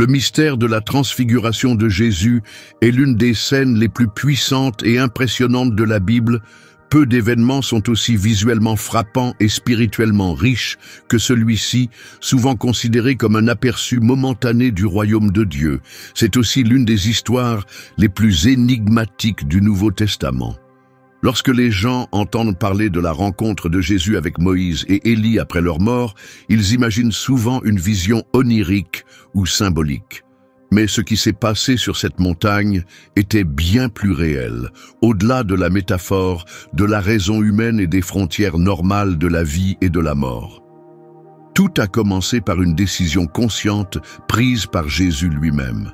Le mystère de la transfiguration de Jésus est l'une des scènes les plus puissantes et impressionnantes de la Bible. Peu d'événements sont aussi visuellement frappants et spirituellement riches que celui-ci, souvent considéré comme un aperçu momentané du royaume de Dieu. C'est aussi l'une des histoires les plus énigmatiques du Nouveau Testament. Lorsque les gens entendent parler de la rencontre de Jésus avec Moïse et Élie après leur mort, ils imaginent souvent une vision onirique ou symbolique. Mais ce qui s'est passé sur cette montagne était bien plus réel, au-delà de la métaphore, de la raison humaine et des frontières normales de la vie et de la mort. Tout a commencé par une décision consciente prise par Jésus lui-même.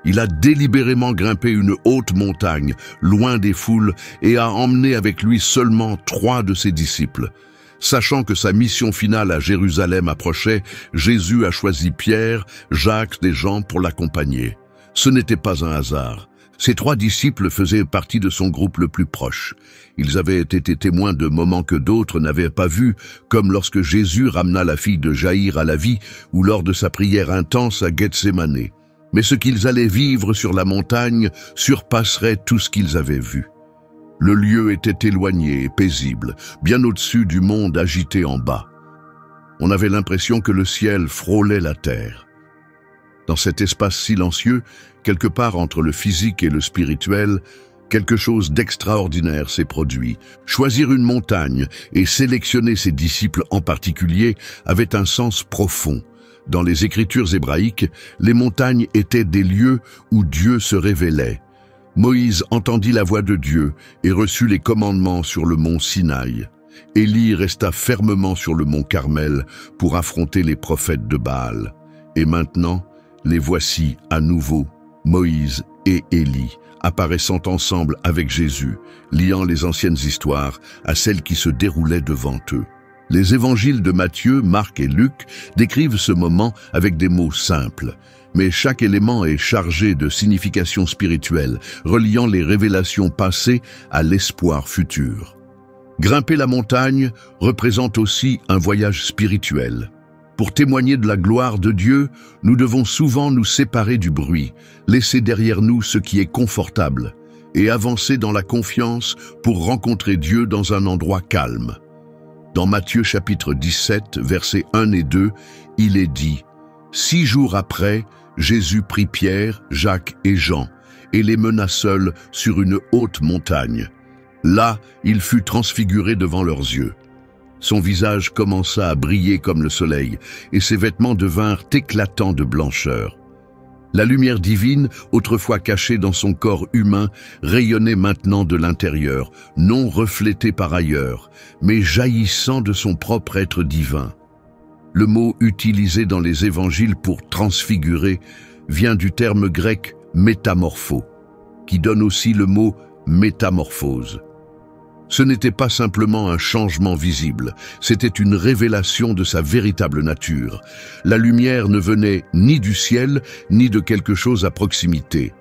Il a délibérément grimpé une haute montagne, loin des foules, et a emmené avec lui seulement 3 de ses disciples. Sachant que sa mission finale à Jérusalem approchait, Jésus a choisi Pierre, Jacques et Jean pour l'accompagner. Ce n'était pas un hasard. Ces 3 disciples faisaient partie de son groupe le plus proche. Ils avaient été témoins de moments que d'autres n'avaient pas vus, comme lorsque Jésus ramena la fille de Jaïr à la vie ou lors de sa prière intense à Gethsémane. Mais ce qu'ils allaient vivre sur la montagne surpasserait tout ce qu'ils avaient vu. Le lieu était éloigné et paisible, bien au-dessus du monde agité en bas. On avait l'impression que le ciel frôlait la terre. Dans cet espace silencieux, quelque part entre le physique et le spirituel, quelque chose d'extraordinaire s'est produit. Choisir une montagne et sélectionner ses disciples en particulier avait un sens profond. Dans les Écritures hébraïques, les montagnes étaient des lieux où Dieu se révélait. Moïse entendit la voix de Dieu et reçut les commandements sur le mont Sinaï. Élie resta fermement sur le mont Carmel pour affronter les prophètes de Baal. Et maintenant, les voici à nouveau, Moïse et Élie, apparaissant ensemble avec Jésus, liant les anciennes histoires à celles qui se déroulaient devant eux. Les évangiles de Matthieu, Marc et Luc décrivent ce moment avec des mots simples, mais chaque élément est chargé de signification spirituelle, reliant les révélations passées à l'espoir futur. Grimper la montagne représente aussi un voyage spirituel. Pour témoigner de la gloire de Dieu, nous devons souvent nous séparer du bruit, laisser derrière nous ce qui est confortable, et avancer dans la confiance pour rencontrer Dieu dans un endroit calme. Dans Matthieu chapitre 17, versets 1 et 2, il est dit « 6 jours après, Jésus prit Pierre, Jacques et Jean, et les mena seuls sur une haute montagne. Là, il fut transfiguré devant leurs yeux. Son visage commença à briller comme le soleil, et ses vêtements devinrent éclatants de blancheur. La lumière divine, autrefois cachée dans son corps humain, rayonnait maintenant de l'intérieur, non reflétée par ailleurs, mais jaillissant de son propre être divin. Le mot utilisé dans les évangiles pour transfigurer vient du terme grec métamorpho, qui donne aussi le mot métamorphose. Ce n'était pas simplement un changement visible, c'était une révélation de sa véritable nature. La lumière ne venait ni du ciel, ni de quelque chose à proximité.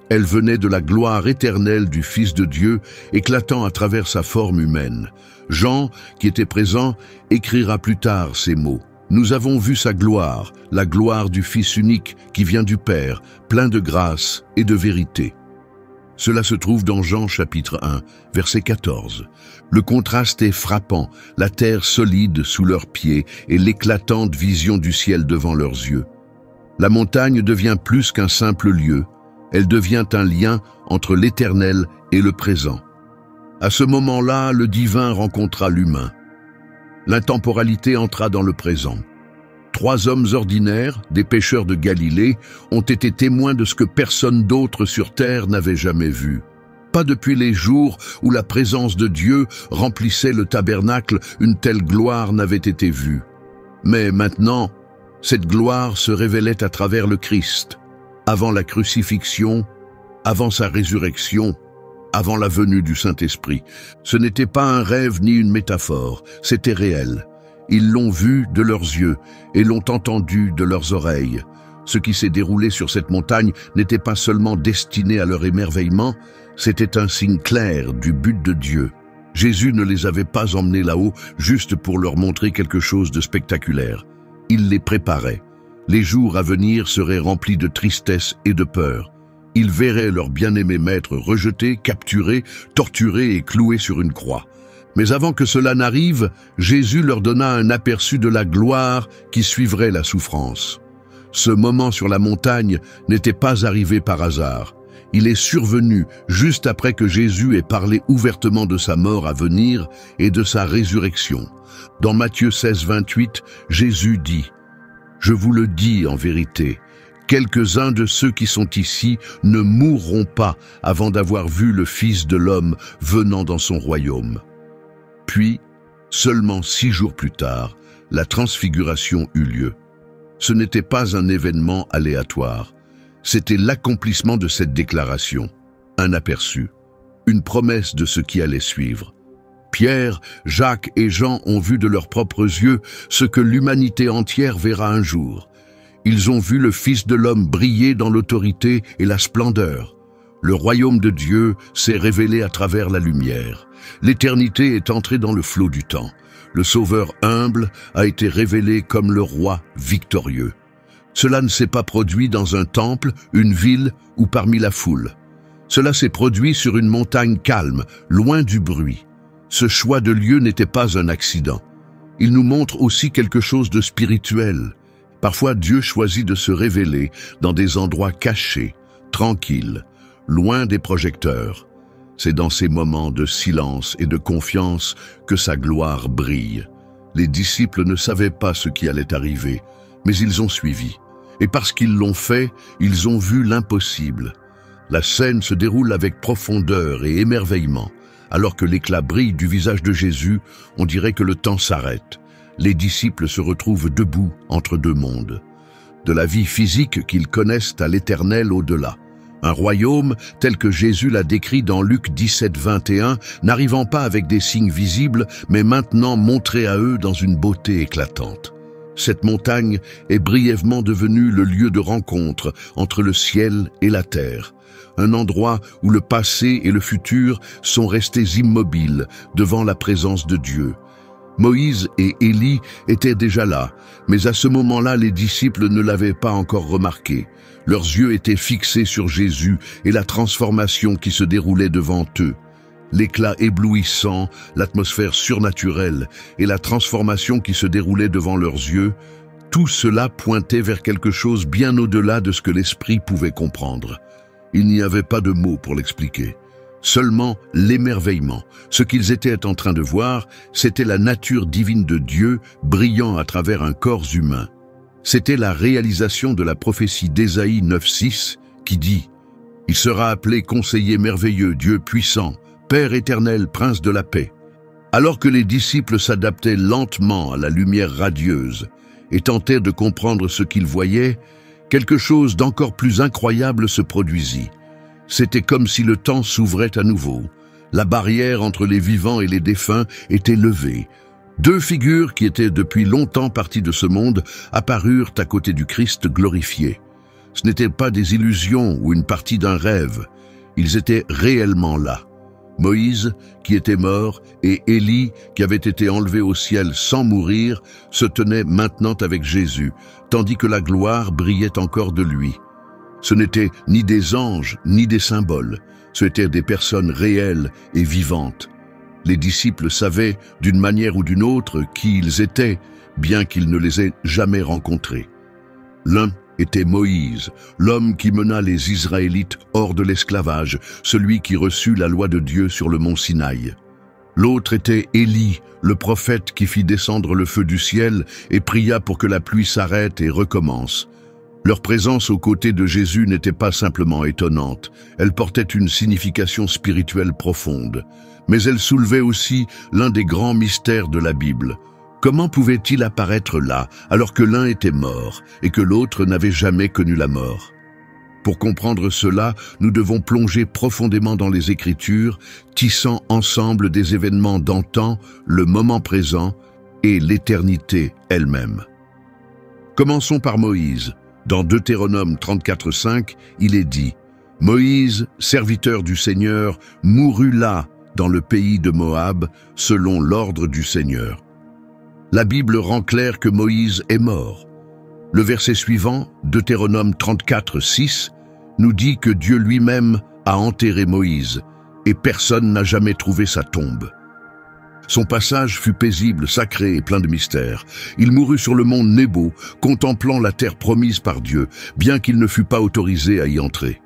Elle venait de la gloire éternelle du Fils de Dieu, éclatant à travers sa forme humaine. Jean, qui était présent, écrira plus tard ces mots. « Nous avons vu sa gloire, la gloire du Fils unique qui vient du Père, plein de grâce et de vérité. » Cela se trouve dans Jean chapitre 1, verset 14. Le contraste est frappant, la terre solide sous leurs pieds et l'éclatante vision du ciel devant leurs yeux. La montagne devient plus qu'un simple lieu, elle devient un lien entre l'éternel et le présent. À ce moment-là, le divin rencontra l'humain. L'intemporalité entra dans le présent. 3 hommes ordinaires, des pêcheurs de Galilée, ont été témoins de ce que personne d'autre sur terre n'avait jamais vu. Pas depuis les jours où la présence de Dieu remplissait le tabernacle, une telle gloire n'avait été vue. Mais maintenant, cette gloire se révélait à travers le Christ, avant la crucifixion, avant sa résurrection, avant la venue du Saint-Esprit. Ce n'était pas un rêve ni une métaphore, c'était réel. Ils l'ont vu de leurs yeux et l'ont entendu de leurs oreilles. Ce qui s'est déroulé sur cette montagne n'était pas seulement destiné à leur émerveillement, c'était un signe clair du but de Dieu. Jésus ne les avait pas emmenés là-haut juste pour leur montrer quelque chose de spectaculaire. Il les préparait. Les jours à venir seraient remplis de tristesse et de peur. Ils verraient leur bien-aimé maître rejeté, capturé, torturé et cloué sur une croix. Mais avant que cela n'arrive, Jésus leur donna un aperçu de la gloire qui suivrait la souffrance. Ce moment sur la montagne n'était pas arrivé par hasard. Il est survenu juste après que Jésus ait parlé ouvertement de sa mort à venir et de sa résurrection. Dans Matthieu 16, 28, Jésus dit « Je vous le dis en vérité, quelques-uns de ceux qui sont ici ne mourront pas avant d'avoir vu le Fils de l'homme venant dans son royaume. » Puis, seulement 6 jours plus tard, la transfiguration eut lieu. Ce n'était pas un événement aléatoire. C'était l'accomplissement de cette déclaration, un aperçu, une promesse de ce qui allait suivre. Pierre, Jacques et Jean ont vu de leurs propres yeux ce que l'humanité entière verra un jour. Ils ont vu le Fils de l'homme briller dans l'autorité et la splendeur. Le royaume de Dieu s'est révélé à travers la lumière. L'éternité est entrée dans le flot du temps. Le Sauveur humble a été révélé comme le roi victorieux. Cela ne s'est pas produit dans un temple, une ville ou parmi la foule. Cela s'est produit sur une montagne calme, loin du bruit. Ce choix de lieu n'était pas un accident. Il nous montre aussi quelque chose de spirituel. Parfois, Dieu choisit de se révéler dans des endroits cachés, tranquilles, loin des projecteurs. C'est dans ces moments de silence et de confiance que sa gloire brille. Les disciples ne savaient pas ce qui allait arriver, mais ils ont suivi. Et parce qu'ils l'ont fait, ils ont vu l'impossible. La scène se déroule avec profondeur et émerveillement. Alors que l'éclat brille du visage de Jésus, on dirait que le temps s'arrête. Les disciples se retrouvent debout entre deux mondes. De la vie physique qu'ils connaissent à l'éternel au-delà. Un royaume tel que Jésus l'a décrit dans Luc 17, 21, n'arrivant pas avec des signes visibles, mais maintenant montré à eux dans une beauté éclatante. Cette montagne est brièvement devenue le lieu de rencontre entre le ciel et la terre. Un endroit où le passé et le futur sont restés immobiles devant la présence de Dieu. Moïse et Élie étaient déjà là, mais à ce moment-là, les disciples ne l'avaient pas encore remarqué. Leurs yeux étaient fixés sur Jésus et la transformation qui se déroulait devant eux. L'éclat éblouissant, l'atmosphère surnaturelle et la transformation qui se déroulait devant leurs yeux, tout cela pointait vers quelque chose bien au-delà de ce que l'esprit pouvait comprendre. Il n'y avait pas de mots pour l'expliquer. Seulement l'émerveillement. Ce qu'ils étaient en train de voir, c'était la nature divine de Dieu brillant à travers un corps humain. C'était la réalisation de la prophétie d'Ésaïe 9,6 qui dit « Il sera appelé conseiller merveilleux, Dieu puissant, Père éternel, prince de la paix. » Alors que les disciples s'adaptaient lentement à la lumière radieuse et tentaient de comprendre ce qu'ils voyaient, quelque chose d'encore plus incroyable se produisit. C'était comme si le temps s'ouvrait à nouveau. La barrière entre les vivants et les défunts était levée. 2 figures qui étaient depuis longtemps parties de ce monde apparurent à côté du Christ glorifié. Ce n'étaient pas des illusions ou une partie d'un rêve. Ils étaient réellement là. Moïse, qui était mort, et Élie, qui avait été enlevé au ciel sans mourir, se tenaient maintenant avec Jésus, tandis que la gloire brillait encore de lui. Ce n'étaient ni des anges, ni des symboles. C'étaient des personnes réelles et vivantes. Les disciples savaient, d'une manière ou d'une autre, qui ils étaient, bien qu'ils ne les aient jamais rencontrés. L'un était Moïse, l'homme qui mena les Israélites hors de l'esclavage, celui qui reçut la loi de Dieu sur le mont Sinaï. L'autre était Élie, le prophète qui fit descendre le feu du ciel et pria pour que la pluie s'arrête et recommence. Leur présence aux côtés de Jésus n'était pas simplement étonnante, elle portait une signification spirituelle profonde. Mais elle soulevait aussi l'un des grands mystères de la Bible. Comment pouvait-il apparaître là, alors que l'un était mort et que l'autre n'avait jamais connu la mort? Pour comprendre cela, nous devons plonger profondément dans les Écritures, tissant ensemble des événements d'antan, le moment présent et l'éternité elle-même. Commençons par Moïse. Dans Deutéronome 34,5, il est dit « Moïse, serviteur du Seigneur, mourut là, dans le pays de Moab, selon l'ordre du Seigneur. » La Bible rend clair que Moïse est mort. Le verset suivant, Deutéronome 34, 6, nous dit que Dieu lui-même a enterré Moïse, et personne n'a jamais trouvé sa tombe. Son passage fut paisible, sacré et plein de mystères. Il mourut sur le mont Nebo, contemplant la terre promise par Dieu, bien qu'il ne fût pas autorisé à y entrer.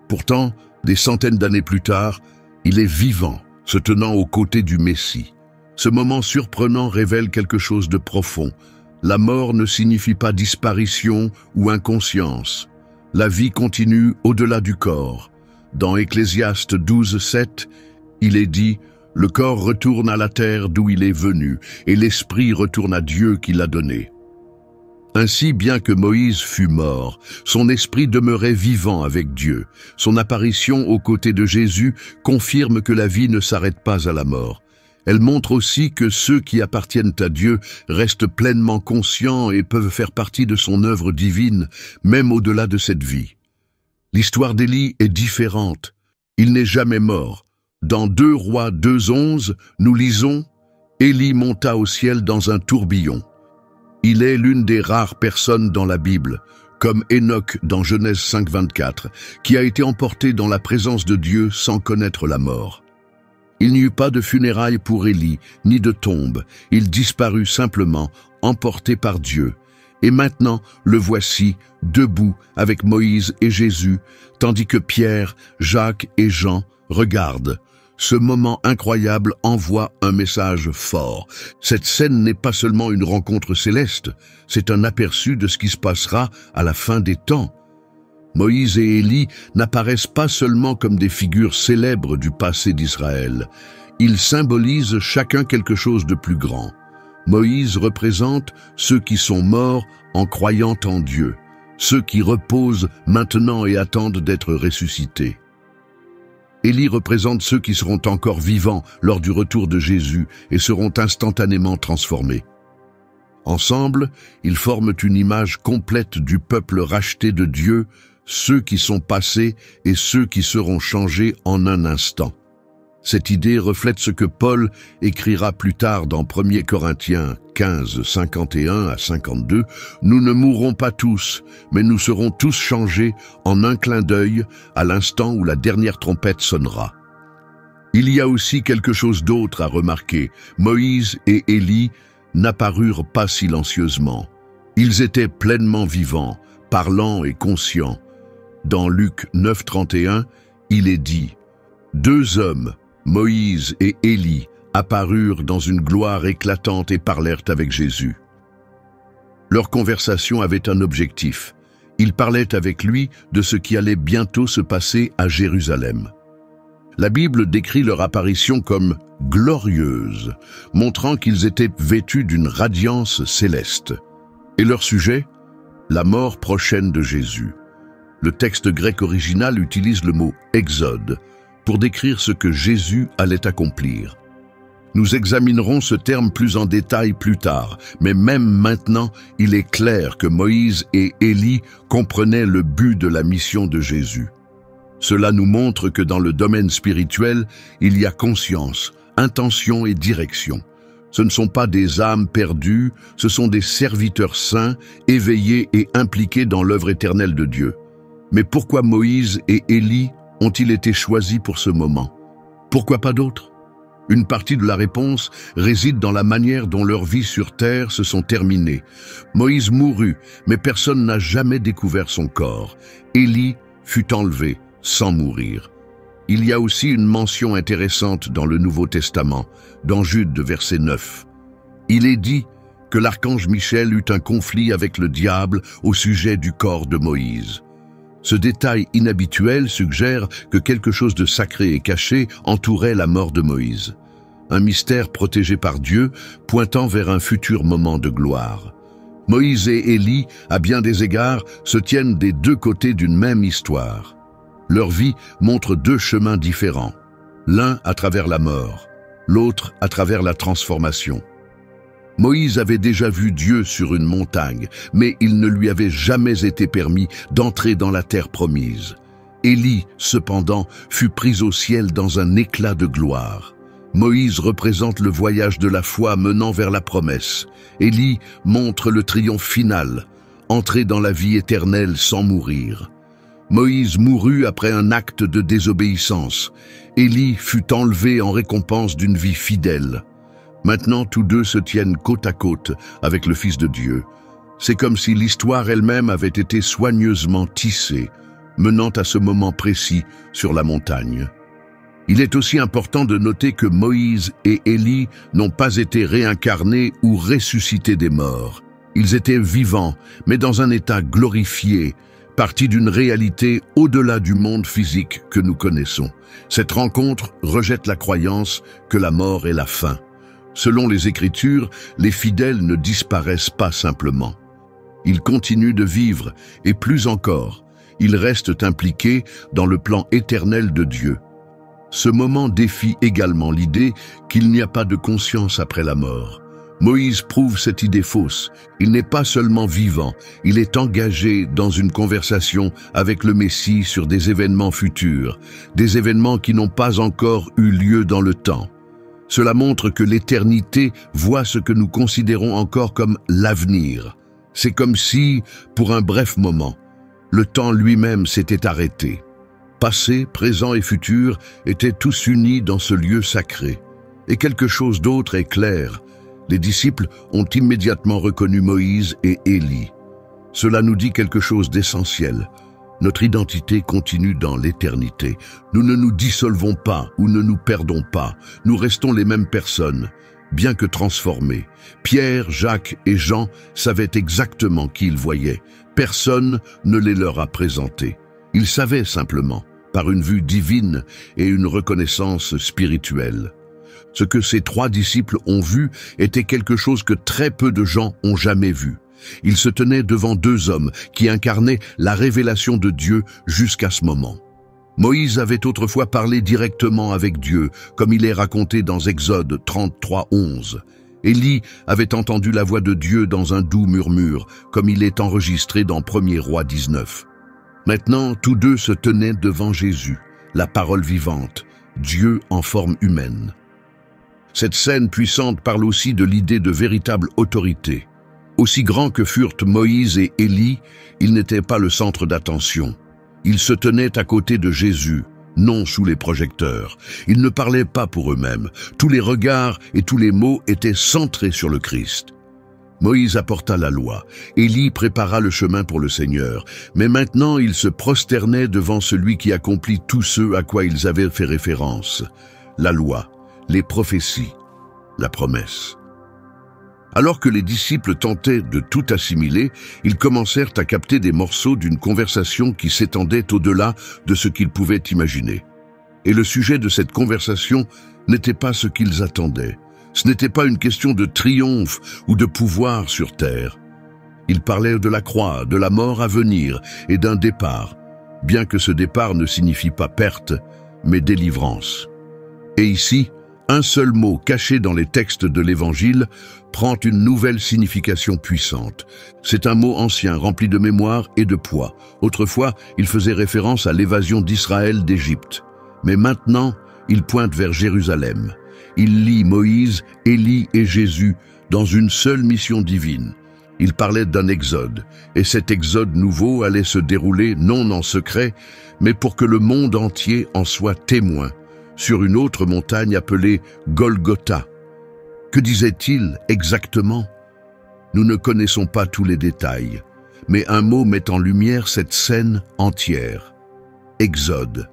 Pourtant, des centaines d'années plus tard, il est vivant, se tenant aux côtés du Messie. Ce moment surprenant révèle quelque chose de profond. La mort ne signifie pas disparition ou inconscience. La vie continue au-delà du corps. Dans Ecclésiaste 12, 7, il est dit « Le corps retourne à la terre d'où il est venu, et l'esprit retourne à Dieu qui l'a donné. » Ainsi, bien que Moïse fût mort, son esprit demeurait vivant avec Dieu. Son apparition aux côtés de Jésus confirme que la vie ne s'arrête pas à la mort. Elle montre aussi que ceux qui appartiennent à Dieu restent pleinement conscients et peuvent faire partie de son œuvre divine, même au-delà de cette vie. L'histoire d'Élie est différente. Il n'est jamais mort. Dans 2 Rois 2:11, nous lisons « Élie monta au ciel dans un tourbillon ». Il est l'une des rares personnes dans la Bible, comme Enoch dans Genèse 5:24, qui a été emporté dans la présence de Dieu sans connaître la mort. Il n'y eut pas de funérailles pour Élie, ni de tombe. Il disparut simplement, emporté par Dieu. Et maintenant, le voici, debout avec Moïse et Jésus, tandis que Pierre, Jacques et Jean regardent. Ce moment incroyable envoie un message fort. Cette scène n'est pas seulement une rencontre céleste, c'est un aperçu de ce qui se passera à la fin des temps. Moïse et Élie n'apparaissent pas seulement comme des figures célèbres du passé d'Israël. Ils symbolisent chacun quelque chose de plus grand. Moïse représente ceux qui sont morts en croyant en Dieu, ceux qui reposent maintenant et attendent d'être ressuscités. Élie représente ceux qui seront encore vivants lors du retour de Jésus et seront instantanément transformés. Ensemble, ils forment une image complète du peuple racheté de Dieu, ceux qui sont passés et ceux qui seront changés en un instant. Cette idée reflète ce que Paul écrira plus tard dans 1 Corinthiens 15, 51 à 52. « Nous ne mourrons pas tous, mais nous serons tous changés en un clin d'œil à l'instant où la dernière trompette sonnera. » Il y a aussi quelque chose d'autre à remarquer. Moïse et Élie n'apparurent pas silencieusement. Ils étaient pleinement vivants, parlants et conscients. Dans Luc 9, 31, il est dit « 2 hommes, Moïse et Élie, apparurent dans une gloire éclatante et parlèrent avec Jésus. » Leur conversation avait un objectif. Ils parlaient avec lui de ce qui allait bientôt se passer à Jérusalem. La Bible décrit leur apparition comme « glorieuse », montrant qu'ils étaient vêtus d'une radiance céleste. Et leur sujet ? La mort prochaine de Jésus. Le texte grec original utilise le mot « exode » pour décrire ce que Jésus allait accomplir. Nous examinerons ce terme plus en détail plus tard, mais même maintenant, il est clair que Moïse et Élie comprenaient le but de la mission de Jésus. Cela nous montre que dans le domaine spirituel, il y a conscience, intention et direction. Ce ne sont pas des âmes perdues, ce sont des serviteurs saints, éveillés et impliqués dans l'œuvre éternelle de Dieu. Mais pourquoi Moïse et Élie ont-ils été choisis pour ce moment? Pourquoi pas d'autres? Une partie de la réponse réside dans la manière dont leurs vies sur terre se sont terminées. Moïse mourut, mais personne n'a jamais découvert son corps. Élie fut enlevé sans mourir. Il y a aussi une mention intéressante dans le Nouveau Testament, dans Jude verset 9. Il est dit que l'archange Michel eut un conflit avec le diable au sujet du corps de Moïse. Ce détail inhabituel suggère que quelque chose de sacré et caché entourait la mort de Moïse. Un mystère protégé par Dieu, pointant vers un futur moment de gloire. Moïse et Élie, à bien des égards, se tiennent des 2 côtés d'une même histoire. Leur vie montre 2 chemins différents. L'un à travers la mort, l'autre à travers la transformation. Moïse avait déjà vu Dieu sur une montagne, mais il ne lui avait jamais été permis d'entrer dans la terre promise. Élie, cependant, fut pris au ciel dans un éclat de gloire. Moïse représente le voyage de la foi menant vers la promesse. Élie montre le triomphe final. entrer dans la vie éternelle sans mourir. Moïse mourut après un acte de désobéissance. Élie fut enlevé en récompense d'une vie fidèle. Maintenant, tous deux se tiennent côte à côte avec le Fils de Dieu. C'est comme si l'histoire elle-même avait été soigneusement tissée, menant à ce moment précis sur la montagne. Il est aussi important de noter que Moïse et Élie n'ont pas été réincarnés ou ressuscités des morts. Ils étaient vivants, mais dans un état glorifié, partie d'une réalité au-delà du monde physique que nous connaissons. Cette rencontre rejette la croyance que la mort est la fin. Selon les Écritures, les fidèles ne disparaissent pas simplement. Ils continuent de vivre, et plus encore, ils restent impliqués dans le plan éternel de Dieu. Ce moment défie également l'idée qu'il n'y a pas de conscience après la mort. Moïse prouve cette idée fausse. Il n'est pas seulement vivant, il est engagé dans une conversation avec le Messie sur des événements futurs, des événements qui n'ont pas encore eu lieu dans le temps. Cela montre que l'éternité voit ce que nous considérons encore comme l'avenir. C'est comme si, pour un bref moment, le temps lui-même s'était arrêté. Passé, présent et futur étaient tous unis dans ce lieu sacré. Et quelque chose d'autre est clair. Les disciples ont immédiatement reconnu Moïse et Élie. Cela nous dit quelque chose d'essentiel. Notre identité continue dans l'éternité. Nous ne nous dissolvons pas ou ne nous perdons pas. Nous restons les mêmes personnes, bien que transformés. Pierre, Jacques et Jean savaient exactement qui ils voyaient. Personne ne les leur a présentés. Ils savaient simplement, par une vue divine et une reconnaissance spirituelle. Ce que ces trois disciples ont vu était quelque chose que très peu de gens ont jamais vu. Ils se tenaient devant deux hommes qui incarnaient la révélation de Dieu jusqu'à ce moment. Moïse avait autrefois parlé directement avec Dieu, comme il est raconté dans Exode 33:11. Élie avait entendu la voix de Dieu dans un doux murmure, comme il est enregistré dans 1er Roi 19. Maintenant, tous deux se tenaient devant Jésus, la parole vivante, Dieu en forme humaine. Cette scène puissante parle aussi de l'idée de véritable autorité. Aussi grands que furent Moïse et Élie, ils n'étaient pas le centre d'attention. Ils se tenaient à côté de Jésus, non sous les projecteurs. Ils ne parlaient pas pour eux-mêmes. Tous les regards et tous les mots étaient centrés sur le Christ. Moïse apporta la loi. Élie prépara le chemin pour le Seigneur. Mais maintenant, ils se prosternaient devant celui qui accomplit tout ce à quoi ils avaient fait référence. La loi, les prophéties, la promesse. Alors que les disciples tentaient de tout assimiler, ils commencèrent à capter des morceaux d'une conversation qui s'étendait au-delà de ce qu'ils pouvaient imaginer. Et le sujet de cette conversation n'était pas ce qu'ils attendaient. Ce n'était pas une question de triomphe ou de pouvoir sur terre. Ils parlaient de la croix, de la mort à venir et d'un départ, bien que ce départ ne signifie pas perte, mais délivrance. Et ici, un seul mot caché dans les textes de l'Évangile prend une nouvelle signification puissante. C'est un mot ancien, rempli de mémoire et de poids. Autrefois, il faisait référence à l'évasion d'Israël d'Égypte. Mais maintenant, il pointe vers Jérusalem. Il lie Moïse, Élie et Jésus dans une seule mission divine. Il parlait d'un exode, et cet exode nouveau allait se dérouler non en secret, mais pour que le monde entier en soit témoin, sur une autre montagne appelée Golgotha. Que disait-il exactement? Nous ne connaissons pas tous les détails, mais un mot met en lumière cette scène entière. Exode.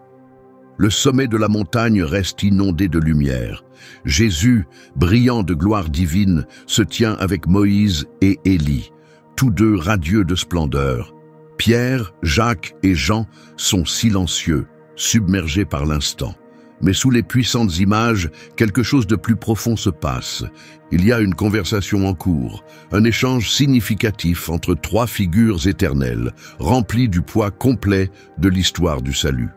Le sommet de la montagne reste inondé de lumière. Jésus, brillant de gloire divine, se tient avec Moïse et Élie, tous deux radieux de splendeur. Pierre, Jacques et Jean sont silencieux, submergés par l'instant. Mais sous les puissantes images, quelque chose de plus profond se passe. Il y a une conversation en cours, un échange significatif entre trois figures éternelles, remplies du poids complet de l'histoire du salut.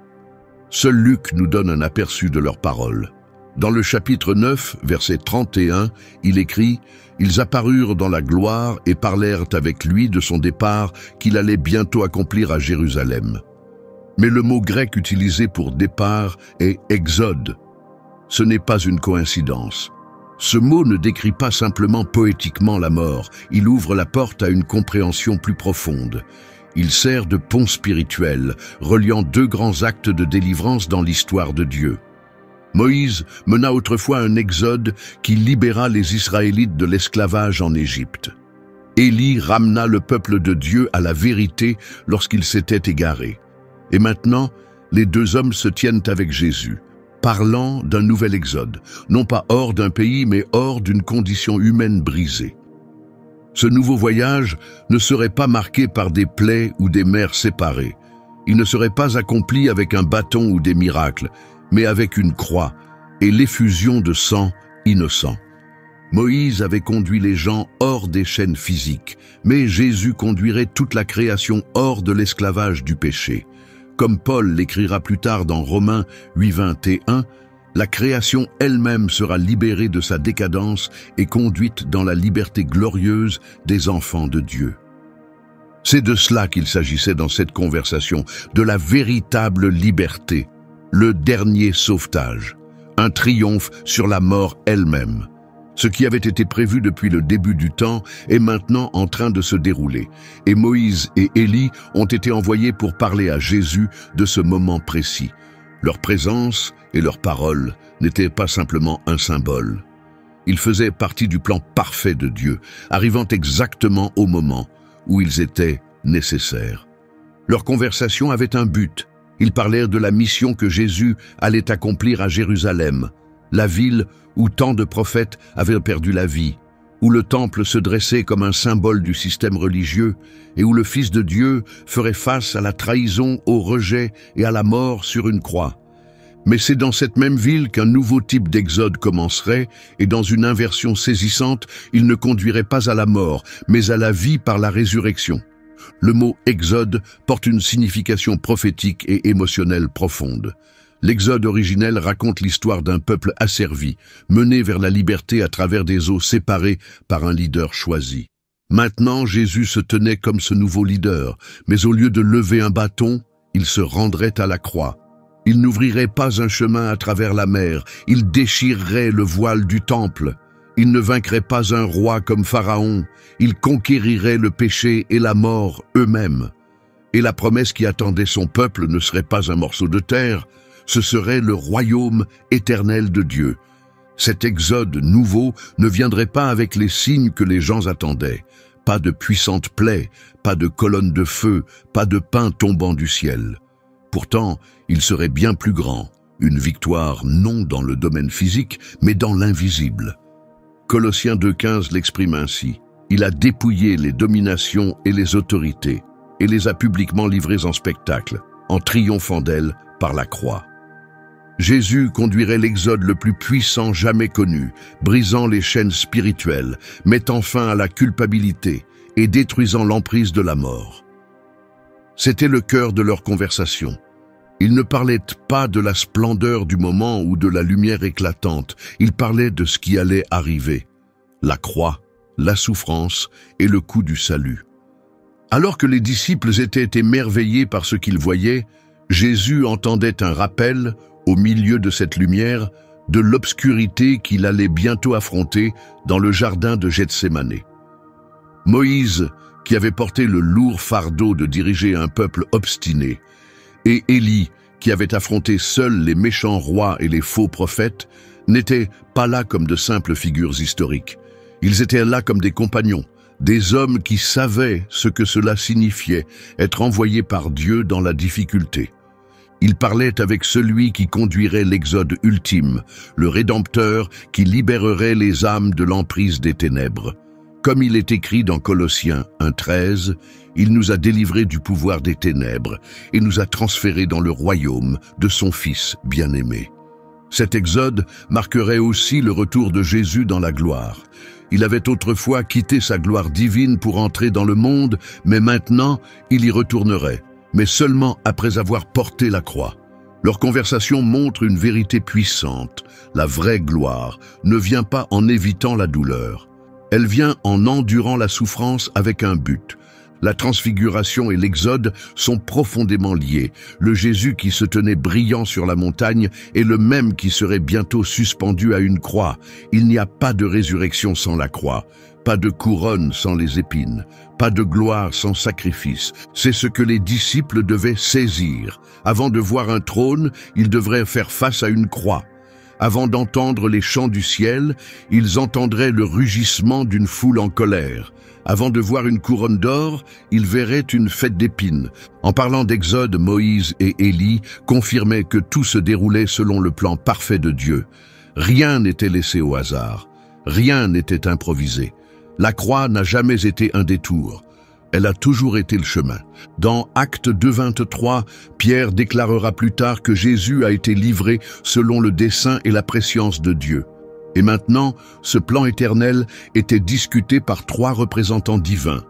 Seul Luc nous donne un aperçu de leurs paroles. Dans le chapitre 9, verset 31, il écrit « Ils apparurent dans la gloire et parlèrent avec lui de son départ qu'il allait bientôt accomplir à Jérusalem. » Mais le mot grec utilisé pour départ est « exode ». Ce n'est pas une coïncidence. Ce mot ne décrit pas simplement poétiquement la mort, il ouvre la porte à une compréhension plus profonde. Il sert de pont spirituel, reliant deux grands actes de délivrance dans l'histoire de Dieu. Moïse mena autrefois un exode qui libéra les Israélites de l'esclavage en Égypte. Élie ramena le peuple de Dieu à la vérité lorsqu'il s'était égaré. Et maintenant, les deux hommes se tiennent avec Jésus, parlant d'un nouvel exode, non pas hors d'un pays, mais hors d'une condition humaine brisée. Ce nouveau voyage ne serait pas marqué par des plaies ou des mers séparées. Il ne serait pas accompli avec un bâton ou des miracles, mais avec une croix et l'effusion de sang innocent. Moïse avait conduit les gens hors des chaînes physiques, mais Jésus conduirait toute la création hors de l'esclavage du péché. Comme Paul l'écrira plus tard dans Romains 8:21, la création elle-même sera libérée de sa décadence et conduite dans la liberté glorieuse des enfants de Dieu. C'est de cela qu'il s'agissait dans cette conversation, de la véritable liberté, le dernier sauvetage, un triomphe sur la mort elle-même. Ce qui avait été prévu depuis le début du temps est maintenant en train de se dérouler, et Moïse et Élie ont été envoyés pour parler à Jésus de ce moment précis. Leur présence et leurs paroles n'étaient pas simplement un symbole. Ils faisaient partie du plan parfait de Dieu, arrivant exactement au moment où ils étaient nécessaires. Leur conversation avait un but. Ils parlèrent de la mission que Jésus allait accomplir à Jérusalem, la ville où tant de prophètes avaient perdu la vie, où le temple se dressait comme un symbole du système religieux et où le Fils de Dieu ferait face à la trahison, au rejet et à la mort sur une croix. Mais c'est dans cette même ville qu'un nouveau type d'exode commencerait et dans une inversion saisissante, il ne conduirait pas à la mort, mais à la vie par la résurrection. Le mot « exode » porte une signification prophétique et émotionnelle profonde. L'exode originel raconte l'histoire d'un peuple asservi, mené vers la liberté à travers des eaux séparées par un leader choisi. Maintenant, Jésus se tenait comme ce nouveau leader, mais au lieu de lever un bâton, il se rendrait à la croix. Il n'ouvrirait pas un chemin à travers la mer, il déchirerait le voile du temple. Il ne vaincrait pas un roi comme Pharaon, il conquérirait le péché et la mort eux-mêmes. Et la promesse qui attendait son peuple ne serait pas un morceau de terre, ce serait le royaume éternel de Dieu. Cet exode nouveau ne viendrait pas avec les signes que les gens attendaient. Pas de puissantes plaies, pas de colonnes de feu, pas de pain tombant du ciel. Pourtant, il serait bien plus grand, une victoire non dans le domaine physique, mais dans l'invisible. Colossiens 2:15 l'exprime ainsi. Il a dépouillé les dominations et les autorités, et les a publiquement livrées en spectacle, en triomphant d'elles par la croix. Jésus conduirait l'exode le plus puissant jamais connu, brisant les chaînes spirituelles, mettant fin à la culpabilité et détruisant l'emprise de la mort. C'était le cœur de leur conversation. Ils ne parlaient pas de la splendeur du moment ou de la lumière éclatante, ils parlaient de ce qui allait arriver, la croix, la souffrance et le coup du salut. Alors que les disciples étaient émerveillés par ce qu'ils voyaient, Jésus entendait un rappel, au milieu de cette lumière, de l'obscurité qu'il allait bientôt affronter dans le jardin de Gethsémane. Moïse, qui avait porté le lourd fardeau de diriger un peuple obstiné, et Élie, qui avait affronté seuls les méchants rois et les faux prophètes, n'étaient pas là comme de simples figures historiques. Ils étaient là comme des compagnons, des hommes qui savaient ce que cela signifiait, être envoyés par Dieu dans la difficulté. Ils parlaient avec celui qui conduirait l'exode ultime, le Rédempteur qui libérerait les âmes de l'emprise des ténèbres. Comme il est écrit dans Colossiens 1:13, il nous a délivrés du pouvoir des ténèbres et nous a transférés dans le royaume de son Fils bien-aimé. Cet exode marquerait aussi le retour de Jésus dans la gloire. Il avait autrefois quitté sa gloire divine pour entrer dans le monde, mais maintenant il y retournerait, mais seulement après avoir porté la croix. Leur conversation montre une vérité puissante. La vraie gloire ne vient pas en évitant la douleur. Elle vient en endurant la souffrance avec un but, La transfiguration et l'Exode sont profondément liés. Le Jésus qui se tenait brillant sur la montagne est le même qui serait bientôt suspendu à une croix. Il n'y a pas de résurrection sans la croix, pas de couronne sans les épines, pas de gloire sans sacrifice. C'est ce que les disciples devaient saisir. Avant de voir un trône, ils devraient faire face à une croix. Avant d'entendre les chants du ciel, ils entendraient le rugissement d'une foule en colère. Avant de voir une couronne d'or, ils verraient une fête d'épines. En parlant d'Exode, Moïse et Élie confirmaient que tout se déroulait selon le plan parfait de Dieu. Rien n'était laissé au hasard. Rien n'était improvisé. La croix n'a jamais été un détour. Elle a toujours été le chemin. Dans Actes 2:23, Pierre déclarera plus tard que Jésus a été livré selon le dessein et la prescience de Dieu. Et maintenant, ce plan éternel était discuté par 3 représentants divins,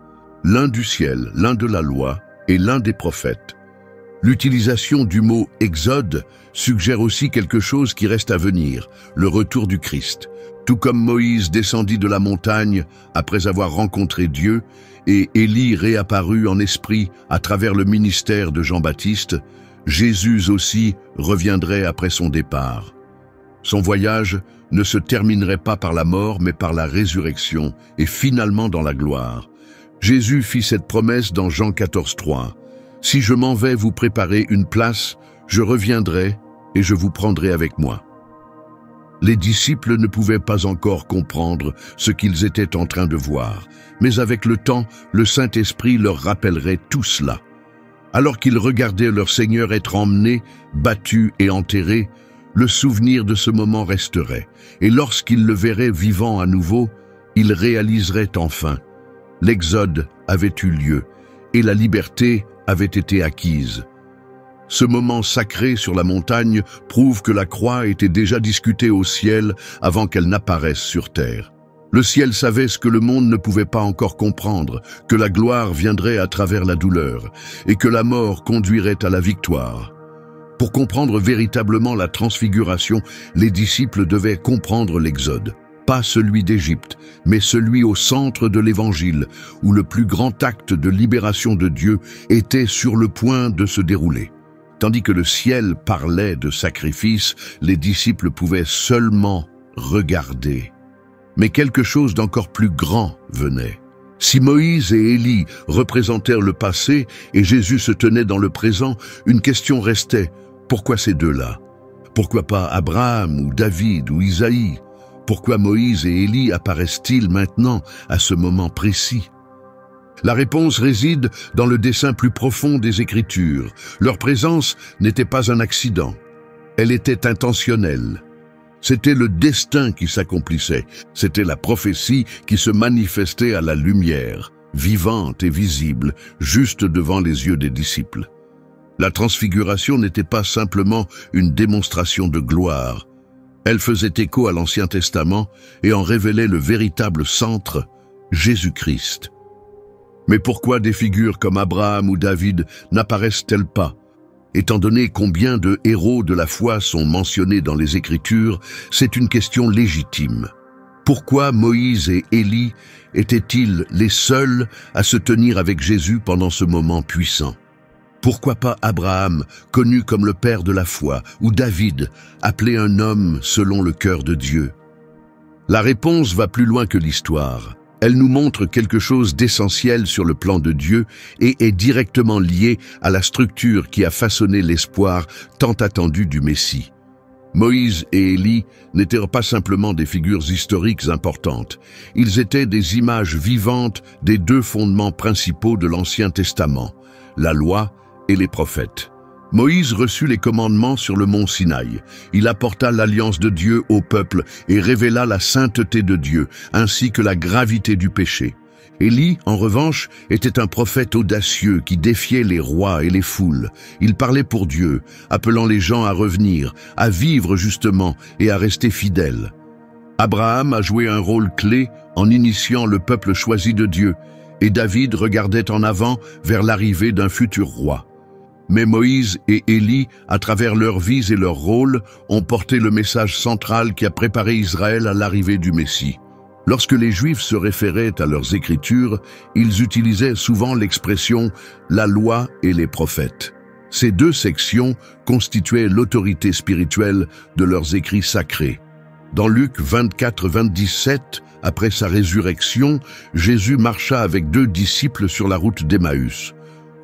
l'un du ciel, l'un de la loi et l'un des prophètes. L'utilisation du mot « exode » suggère aussi quelque chose qui reste à venir, le retour du Christ. Tout comme Moïse descendit de la montagne après avoir rencontré Dieu et Élie réapparut en esprit à travers le ministère de Jean-Baptiste, Jésus aussi reviendrait après son départ. Son voyage ne se terminerait pas par la mort mais par la résurrection et finalement dans la gloire. Jésus fit cette promesse dans Jean 14:3. « Si je m'en vais vous préparer une place, je reviendrai et je vous prendrai avec moi. » Les disciples ne pouvaient pas encore comprendre ce qu'ils étaient en train de voir, mais avec le temps, le Saint-Esprit leur rappellerait tout cela. Alors qu'ils regardaient leur Seigneur être emmené, battu et enterré, le souvenir de ce moment resterait, et lorsqu'ils le verraient vivant à nouveau, ils réaliseraient enfin. L'Exode avait eu lieu, et la liberté avait été acquise. Ce moment sacré sur la montagne prouve que la croix était déjà discutée au ciel avant qu'elle n'apparaisse sur terre. Le ciel savait ce que le monde ne pouvait pas encore comprendre, que la gloire viendrait à travers la douleur, et que la mort conduirait à la victoire. Pour comprendre véritablement la transfiguration, les disciples devaient comprendre l'Exode. Pas celui d'Égypte, mais celui au centre de l'Évangile, où le plus grand acte de libération de Dieu était sur le point de se dérouler. Tandis que le ciel parlait de sacrifice, les disciples pouvaient seulement regarder. Mais quelque chose d'encore plus grand venait. Si Moïse et Élie représentèrent le passé et Jésus se tenait dans le présent, une question restait. Pourquoi ces deux-là? Pourquoi pas Abraham ou David ou Isaïe? Pourquoi Moïse et Élie apparaissent-ils maintenant à ce moment précis? La réponse réside dans le dessein plus profond des Écritures. Leur présence n'était pas un accident. Elle était intentionnelle. C'était le destin qui s'accomplissait. C'était la prophétie qui se manifestait à la lumière, vivante et visible, juste devant les yeux des disciples. La transfiguration n'était pas simplement une démonstration de gloire. Elle faisait écho à l'Ancien Testament et en révélait le véritable centre, Jésus-Christ. Mais pourquoi des figures comme Abraham ou David n'apparaissent-elles pas? Étant donné combien de héros de la foi sont mentionnés dans les Écritures, c'est une question légitime. Pourquoi Moïse et Élie étaient-ils les seuls à se tenir avec Jésus pendant ce moment puissant? Pourquoi pas Abraham, connu comme le père de la foi, ou David, appelé un homme selon le cœur de Dieu? La réponse va plus loin que l'histoire. Elle nous montre quelque chose d'essentiel sur le plan de Dieu et est directement liée à la structure qui a façonné l'espoir tant attendu du Messie. Moïse et Élie n'étaient pas simplement des figures historiques importantes. Ils étaient des images vivantes des 2 fondements principaux de l'Ancien Testament, la loi et les prophètes. Moïse reçut les commandements sur le mont Sinaï. Il apporta l'alliance de Dieu au peuple et révéla la sainteté de Dieu, ainsi que la gravité du péché. Élie, en revanche, était un prophète audacieux qui défiait les rois et les foules. Il parlait pour Dieu, appelant les gens à revenir, à vivre justement et à rester fidèles. Abraham a joué un rôle clé en initiant le peuple choisi de Dieu, et David regardait en avant vers l'arrivée d'un futur roi. Mais Moïse et Élie, à travers leurs vies et leurs rôles, ont porté le message central qui a préparé Israël à l'arrivée du Messie. Lorsque les Juifs se référaient à leurs Écritures, ils utilisaient souvent l'expression « la loi et les prophètes ». Ces deux sections constituaient l'autorité spirituelle de leurs écrits sacrés. Dans Luc 24-27, après sa résurrection, Jésus marcha avec 2 disciples sur la route d'Emmaüs.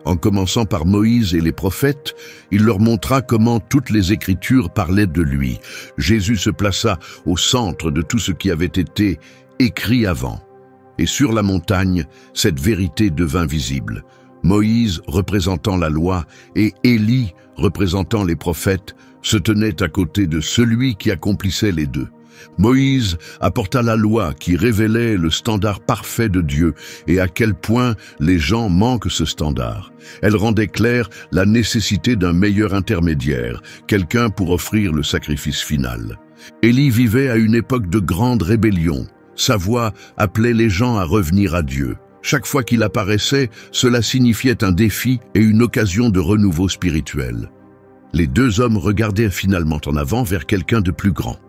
En commençant par Moïse et les prophètes, il leur montra comment toutes les Écritures parlaient de lui. Jésus se plaça au centre de tout ce qui avait été écrit avant. Et sur la montagne, cette vérité devint visible. Moïse, représentant la loi, et Élie, représentant les prophètes, se tenaient à côté de celui qui accomplissait les deux. Moïse apporta la loi qui révélait le standard parfait de Dieu et à quel point les gens manquent ce standard. Elle rendait claire la nécessité d'un meilleur intermédiaire, quelqu'un pour offrir le sacrifice final. Élie vivait à une époque de grande rébellion. Sa voix appelait les gens à revenir à Dieu. Chaque fois qu'il apparaissait, cela signifiait un défi et une occasion de renouveau spirituel. Les 2 hommes regardaient finalement en avant vers quelqu'un de plus grand.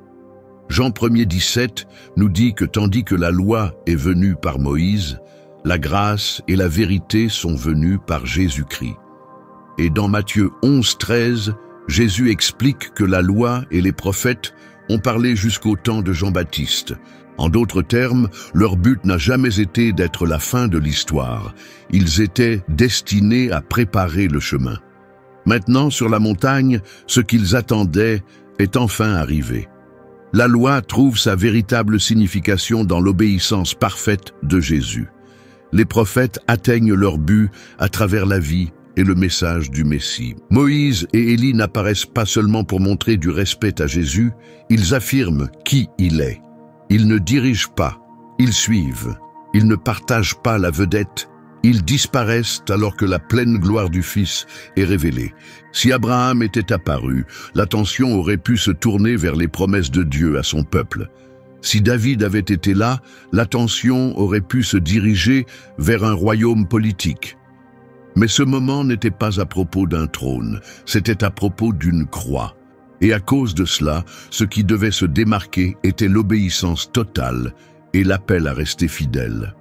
Jean 1,17 nous dit que tandis que la loi est venue par Moïse, la grâce et la vérité sont venues par Jésus-Christ. Et dans Matthieu 11,13, Jésus explique que la loi et les prophètes ont parlé jusqu'au temps de Jean-Baptiste. En d'autres termes, leur but n'a jamais été d'être la fin de l'histoire. Ils étaient destinés à préparer le chemin. Maintenant, sur la montagne, ce qu'ils attendaient est enfin arrivé. La loi trouve sa véritable signification dans l'obéissance parfaite de Jésus. Les prophètes atteignent leur but à travers la vie et le message du Messie. Moïse et Élie n'apparaissent pas seulement pour montrer du respect à Jésus, ils affirment qui il est. Ils ne dirigent pas, ils suivent. Ils ne partagent pas la vedette. Ils disparaissent alors que la pleine gloire du Fils est révélée. Si Abraham était apparu, l'attention aurait pu se tourner vers les promesses de Dieu à son peuple. Si David avait été là, l'attention aurait pu se diriger vers un royaume politique. Mais ce moment n'était pas à propos d'un trône, c'était à propos d'une croix. Et à cause de cela, ce qui devait se démarquer était l'obéissance totale et l'appel à rester fidèle.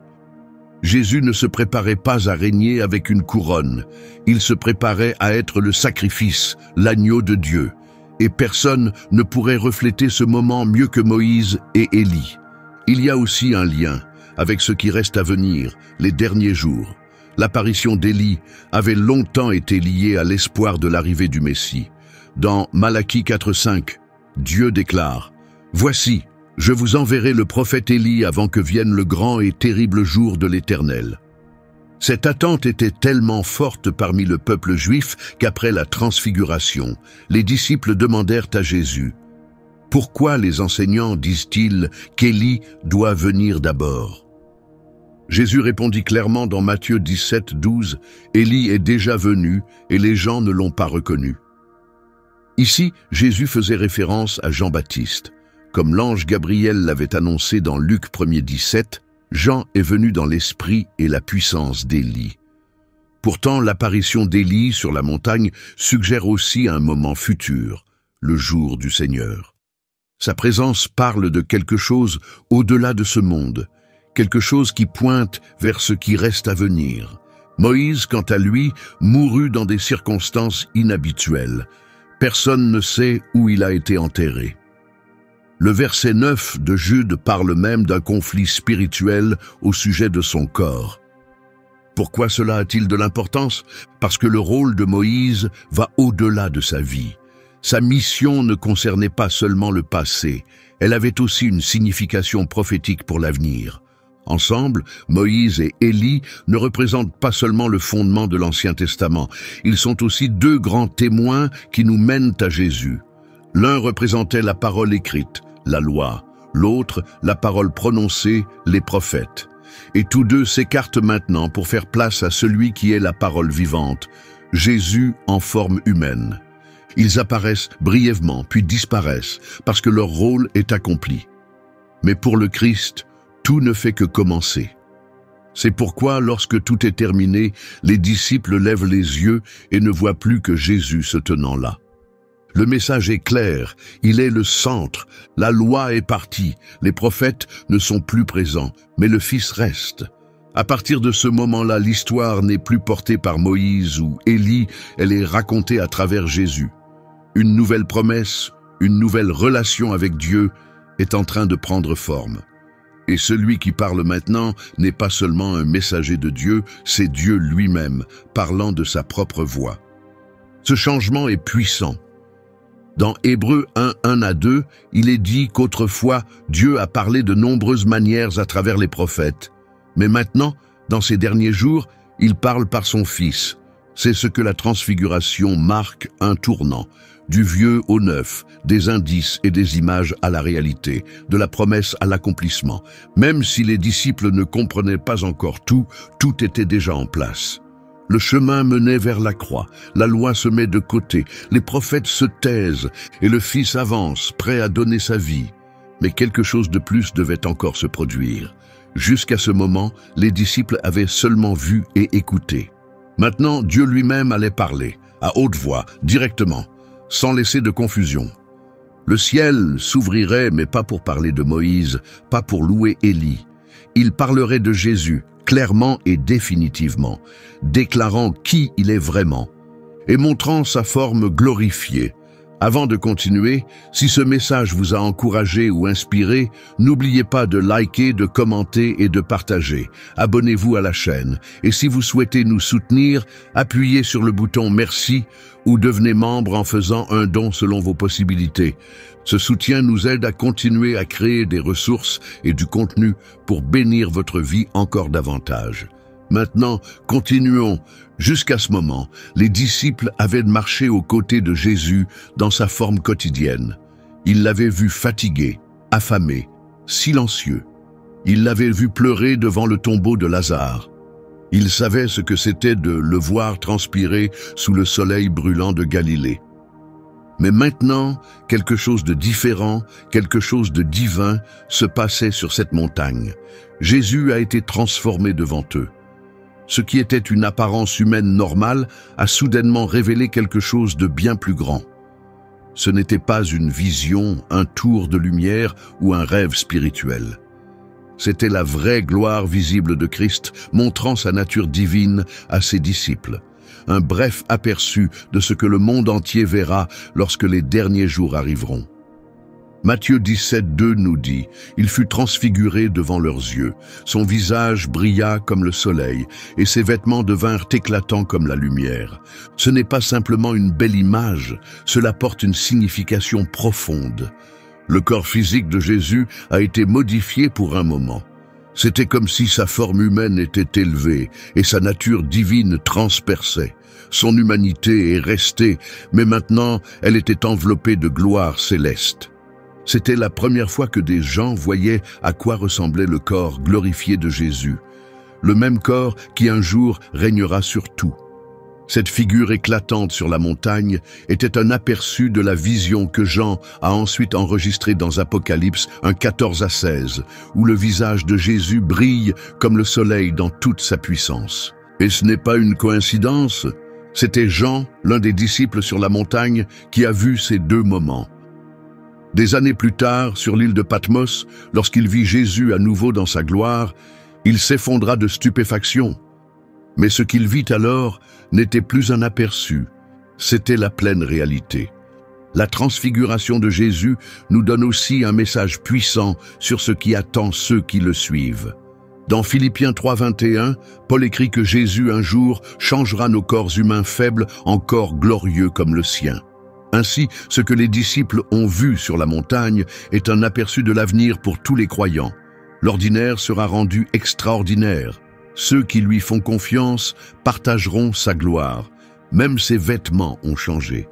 Jésus ne se préparait pas à régner avec une couronne, il se préparait à être le sacrifice, l'agneau de Dieu. Et personne ne pourrait refléter ce moment mieux que Moïse et Élie. Il y a aussi un lien avec ce qui reste à venir, les derniers jours. L'apparition d'Élie avait longtemps été liée à l'espoir de l'arrivée du Messie. Dans Malachie 4,5, Dieu déclare « Voici, je vous enverrai le prophète Élie avant que vienne le grand et terrible jour de l'Éternel. » Cette attente était tellement forte parmi le peuple juif qu'après la transfiguration, les disciples demandèrent à Jésus « Pourquoi les enseignants disent-ils qu'Élie doit venir d'abord ?» Jésus répondit clairement dans Matthieu 17,12 « Élie est déjà venu et les gens ne l'ont pas reconnu. » Ici, Jésus faisait référence à Jean-Baptiste. Comme l'ange Gabriel l'avait annoncé dans Luc 1,17, Jean est venu dans l'esprit et la puissance d'Élie. Pourtant, l'apparition d'Élie sur la montagne suggère aussi un moment futur, le jour du Seigneur. Sa présence parle de quelque chose au-delà de ce monde, quelque chose qui pointe vers ce qui reste à venir. Moïse, quant à lui, mourut dans des circonstances inhabituelles. Personne ne sait où il a été enterré. Le verset 9 de Jude parle même d'un conflit spirituel au sujet de son corps. Pourquoi cela a-t-il de l'importance? Parce que le rôle de Moïse va au-delà de sa vie. Sa mission ne concernait pas seulement le passé, elle avait aussi une signification prophétique pour l'avenir. Ensemble, Moïse et Élie ne représentent pas seulement le fondement de l'Ancien Testament, ils sont aussi 2 grands témoins qui nous mènent à Jésus. L'un représentait la parole écrite, la loi, l'autre la parole prononcée, les prophètes. Et tous 2 s'écartent maintenant pour faire place à celui qui est la parole vivante, Jésus en forme humaine. Ils apparaissent brièvement, puis disparaissent, parce que leur rôle est accompli. Mais pour le Christ, tout ne fait que commencer. C'est pourquoi, lorsque tout est terminé, les disciples lèvent les yeux et ne voient plus que Jésus se tenant là. Le message est clair, il est le centre, la loi est partie, les prophètes ne sont plus présents, mais le Fils reste. À partir de ce moment-là, l'histoire n'est plus portée par Moïse ou Élie, elle est racontée à travers Jésus. Une nouvelle promesse, une nouvelle relation avec Dieu est en train de prendre forme. Et celui qui parle maintenant n'est pas seulement un messager de Dieu, c'est Dieu lui-même, parlant de sa propre voix. Ce changement est puissant. Dans Hébreux 1:1-2, il est dit qu'autrefois, Dieu a parlé de nombreuses manières à travers les prophètes. Mais maintenant, dans ces derniers jours, il parle par son Fils. C'est ce que la transfiguration marque, un tournant, du vieux au neuf, des indices et des images à la réalité, de la promesse à l'accomplissement. Même si les disciples ne comprenaient pas encore tout, tout était déjà en place. Le chemin menait vers la croix, la loi se met de côté, les prophètes se taisent et le Fils avance, prêt à donner sa vie. Mais quelque chose de plus devait encore se produire. Jusqu'à ce moment, les disciples avaient seulement vu et écouté. Maintenant, Dieu lui-même allait parler, à haute voix, directement, sans laisser de confusion. Le ciel s'ouvrirait, mais pas pour parler de Moïse, pas pour louer Élie. Il parlerait de Jésus, clairement et définitivement, déclarant qui il est vraiment, et montrant sa forme glorifiée. Avant de continuer, si ce message vous a encouragé ou inspiré, n'oubliez pas de liker, de commenter et de partager. Abonnez-vous à la chaîne. Et si vous souhaitez nous soutenir, appuyez sur le bouton Merci ou devenez membre en faisant un don selon vos possibilités. Ce soutien nous aide à continuer à créer des ressources et du contenu pour bénir votre vie encore davantage. Maintenant, continuons. Jusqu'à ce moment, les disciples avaient marché aux côtés de Jésus dans sa forme quotidienne. Ils l'avaient vu fatigué, affamé, silencieux. Ils l'avaient vu pleurer devant le tombeau de Lazare. Ils savaient ce que c'était de le voir transpirer sous le soleil brûlant de Galilée. Mais maintenant, quelque chose de différent, quelque chose de divin se passait sur cette montagne. Jésus a été transformé devant eux. Ce qui était une apparence humaine normale a soudainement révélé quelque chose de bien plus grand. Ce n'était pas une vision, un tour de lumière ou un rêve spirituel. C'était la vraie gloire visible de Christ, montrant sa nature divine à ses disciples. Un bref aperçu de ce que le monde entier verra lorsque les derniers jours arriveront. Matthieu 17:2 nous dit « Il fut transfiguré devant leurs yeux. Son visage brilla comme le soleil, et ses vêtements devinrent éclatants comme la lumière. » Ce n'est pas simplement une belle image, cela porte une signification profonde. Le corps physique de Jésus a été modifié pour un moment. C'était comme si sa forme humaine était élevée et sa nature divine transperçait. Son humanité est restée, mais maintenant elle était enveloppée de gloire céleste. C'était la première fois que des gens voyaient à quoi ressemblait le corps glorifié de Jésus, le même corps qui un jour régnera sur tout. Cette figure éclatante sur la montagne était un aperçu de la vision que Jean a ensuite enregistrée dans Apocalypse 1:14-16, où le visage de Jésus brille comme le soleil dans toute sa puissance. Et ce n'est pas une coïncidence, c'était Jean, l'un des disciples sur la montagne, qui a vu ces deux moments. Des années plus tard, sur l'île de Patmos, lorsqu'il vit Jésus à nouveau dans sa gloire, il s'effondra de stupéfaction. Mais ce qu'il vit alors n'était plus un aperçu, c'était la pleine réalité. La transfiguration de Jésus nous donne aussi un message puissant sur ce qui attend ceux qui le suivent. Dans Philippiens 3:21, Paul écrit que Jésus un jour changera nos corps humains faibles en corps glorieux comme le sien. Ainsi, ce que les disciples ont vu sur la montagne est un aperçu de l'avenir pour tous les croyants. L'ordinaire sera rendu extraordinaire. Ceux qui lui font confiance partageront sa gloire. Même ses vêtements ont changé.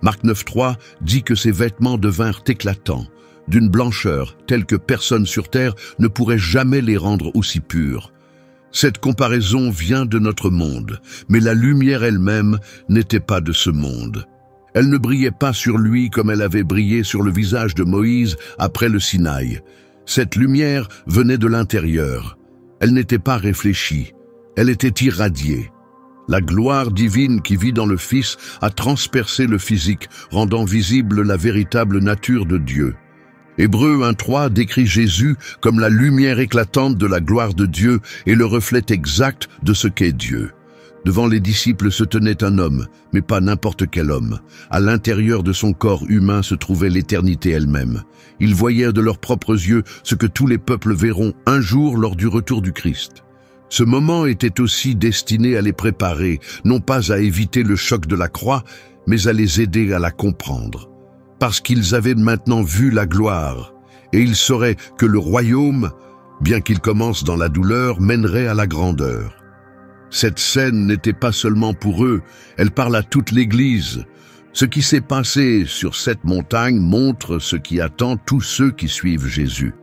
Marc 9:3 dit que ses vêtements devinrent éclatants, d'une blancheur telle que personne sur terre ne pourrait jamais les rendre aussi purs. Cette comparaison vient de notre monde, mais la lumière elle-même n'était pas de ce monde. Elle ne brillait pas sur lui comme elle avait brillé sur le visage de Moïse après le Sinaï. Cette lumière venait de l'intérieur. Elle n'était pas réfléchie, elle était irradiée. La gloire divine qui vit dans le Fils a transpercé le physique, rendant visible la véritable nature de Dieu. Hébreux 1:3 décrit Jésus comme la lumière éclatante de la gloire de Dieu et le reflet exact de ce qu'est Dieu. Devant les disciples se tenait un homme, mais pas n'importe quel homme. À l'intérieur de son corps humain se trouvait l'éternité elle-même. Ils voyaient de leurs propres yeux ce que tous les peuples verront un jour lors du retour du Christ. Ce moment était aussi destiné à les préparer, non pas à éviter le choc de la croix, mais à les aider à la comprendre. Parce qu'ils avaient maintenant vu la gloire, et ils sauraient que le royaume, bien qu'il commence dans la douleur, mènerait à la grandeur. Cette scène n'était pas seulement pour eux, elle parle à toute l'Église. Ce qui s'est passé sur cette montagne montre ce qui attend tous ceux qui suivent Jésus.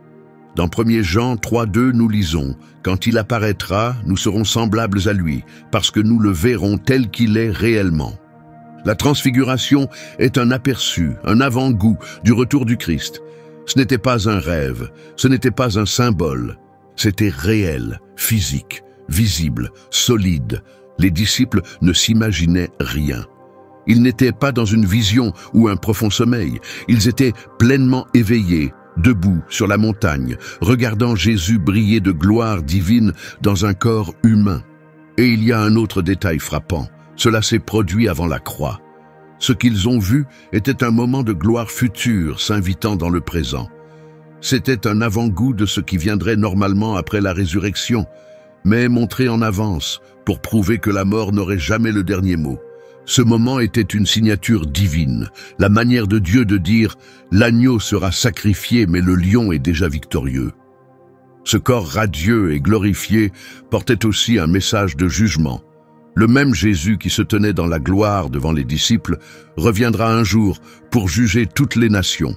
Dans 1 Jean 3:2, nous lisons « Quand il apparaîtra, nous serons semblables à lui, parce que nous le verrons tel qu'il est réellement. » La transfiguration est un aperçu, un avant-goût du retour du Christ. Ce n'était pas un rêve, ce n'était pas un symbole, c'était réel, physique, visible, solide. Les disciples ne s'imaginaient rien. Ils n'étaient pas dans une vision ou un profond sommeil, ils étaient pleinement éveillés, debout sur la montagne, regardant Jésus briller de gloire divine dans un corps humain. Et il y a un autre détail frappant. Cela s'est produit avant la croix. Ce qu'ils ont vu était un moment de gloire future s'invitant dans le présent. C'était un avant-goût de ce qui viendrait normalement après la résurrection, mais montré en avance pour prouver que la mort n'aurait jamais le dernier mot. Ce moment était une signature divine, la manière de Dieu de dire « L'agneau sera sacrifié, mais le lion est déjà victorieux ». Ce corps radieux et glorifié portait aussi un message de jugement. Le même Jésus qui se tenait dans la gloire devant les disciples reviendra un jour pour juger toutes les nations.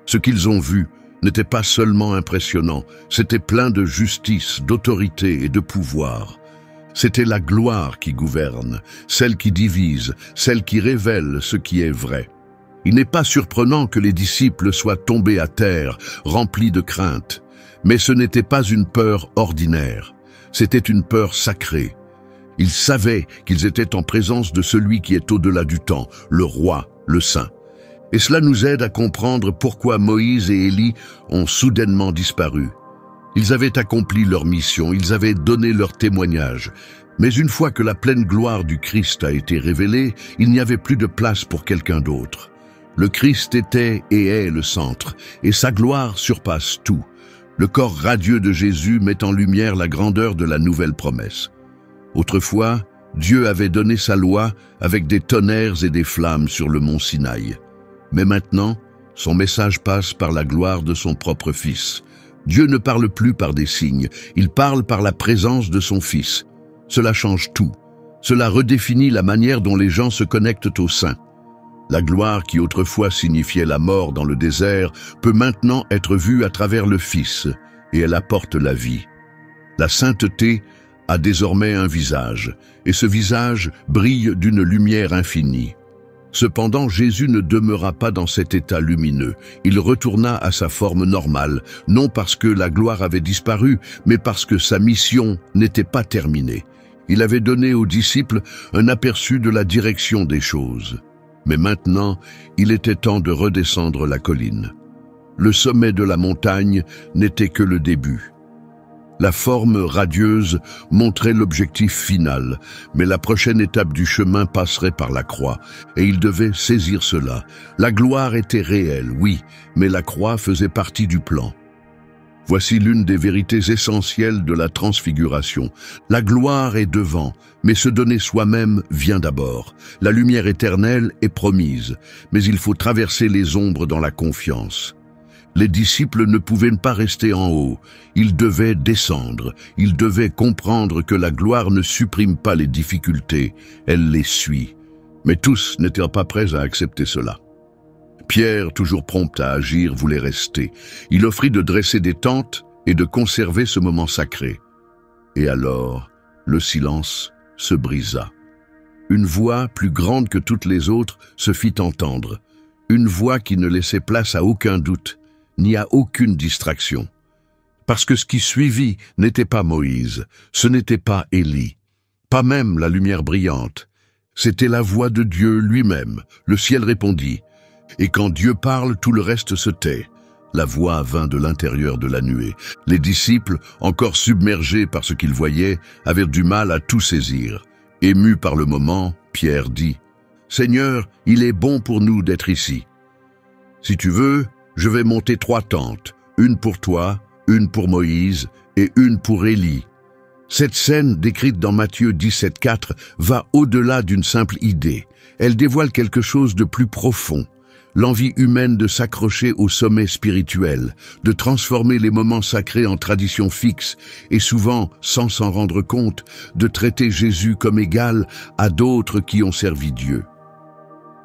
Ce qu'ils ont vu n'était pas seulement impressionnant, c'était plein de justice, d'autorité et de pouvoir. C'était la gloire qui gouverne, celle qui divise, celle qui révèle ce qui est vrai. Il n'est pas surprenant que les disciples soient tombés à terre, remplis de crainte. Mais ce n'était pas une peur ordinaire, c'était une peur sacrée. Ils savaient qu'ils étaient en présence de celui qui est au-delà du temps, le roi, le saint. Et cela nous aide à comprendre pourquoi Moïse et Élie ont soudainement disparu. Ils avaient accompli leur mission, ils avaient donné leur témoignage. Mais une fois que la pleine gloire du Christ a été révélée, il n'y avait plus de place pour quelqu'un d'autre. Le Christ était et est le centre, et sa gloire surpasse tout. Le corps radieux de Jésus met en lumière la grandeur de la nouvelle promesse. Autrefois, Dieu avait donné sa loi avec des tonnerres et des flammes sur le mont Sinaï. Mais maintenant, son message passe par la gloire de son propre Fils. Dieu ne parle plus par des signes, il parle par la présence de son Fils. Cela change tout. Cela redéfinit la manière dont les gens se connectent au Saint. La gloire qui autrefois signifiait la mort dans le désert peut maintenant être vue à travers le Fils, et elle apporte la vie. La sainteté a désormais un visage, et ce visage brille d'une lumière infinie. Cependant, Jésus ne demeura pas dans cet état lumineux. Il retourna à sa forme normale, non parce que la gloire avait disparu, mais parce que sa mission n'était pas terminée. Il avait donné aux disciples un aperçu de la direction des choses. Mais maintenant, il était temps de redescendre la colline. Le sommet de la montagne n'était que le début. La forme radieuse montrait l'objectif final, mais la prochaine étape du chemin passerait par la croix, et il devait saisir cela. La gloire était réelle, oui, mais la croix faisait partie du plan. Voici l'une des vérités essentielles de la transfiguration. La gloire est devant, mais se donner soi-même vient d'abord. La lumière éternelle est promise, mais il faut traverser les ombres dans la confiance. Les disciples ne pouvaient pas rester en haut, ils devaient descendre, ils devaient comprendre que la gloire ne supprime pas les difficultés, elle les suit. Mais tous n'étaient pas prêts à accepter cela. Pierre, toujours prompt à agir, voulait rester. Il offrit de dresser des tentes et de conserver ce moment sacré. Et alors, le silence se brisa. Une voix, plus grande que toutes les autres, se fit entendre. Une voix qui ne laissait place à aucun doute, ni à aucune distraction. Parce que ce qui suivit n'était pas Moïse, ce n'était pas Élie. pas même la lumière brillante. C'était la voix de Dieu lui-même. Le ciel répondit. Et quand Dieu parle, tout le reste se tait. La voix vint de l'intérieur de la nuée. Les disciples, encore submergés par ce qu'ils voyaient, avaient du mal à tout saisir. Ému par le moment, Pierre dit, « Seigneur, il est bon pour nous d'être ici. Si tu veux, je vais monter 3 tentes, une pour toi, une pour Moïse et une pour Élie. » Cette scène, décrite dans Matthieu 17,4, va au-delà d'une simple idée. Elle dévoile quelque chose de plus profond. L'envie humaine de s'accrocher au sommet spirituel, de transformer les moments sacrés en traditions fixes et souvent, sans s'en rendre compte, de traiter Jésus comme égal à d'autres qui ont servi Dieu.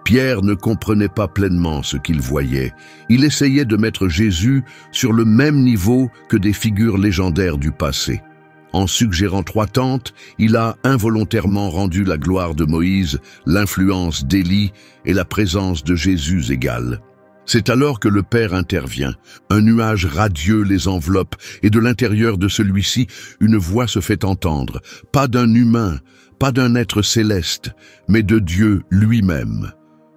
Pierre ne comprenait pas pleinement ce qu'il voyait. Il essayait de mettre Jésus sur le même niveau que des figures légendaires du passé. En suggérant 3 tentes, il a involontairement rendu la gloire de Moïse, l'influence d'Élie et la présence de Jésus égales. C'est alors que le Père intervient. Un nuage radieux les enveloppe et de l'intérieur de celui-ci, une voix se fait entendre. Pas d'un humain, pas d'un être céleste, mais de Dieu lui-même.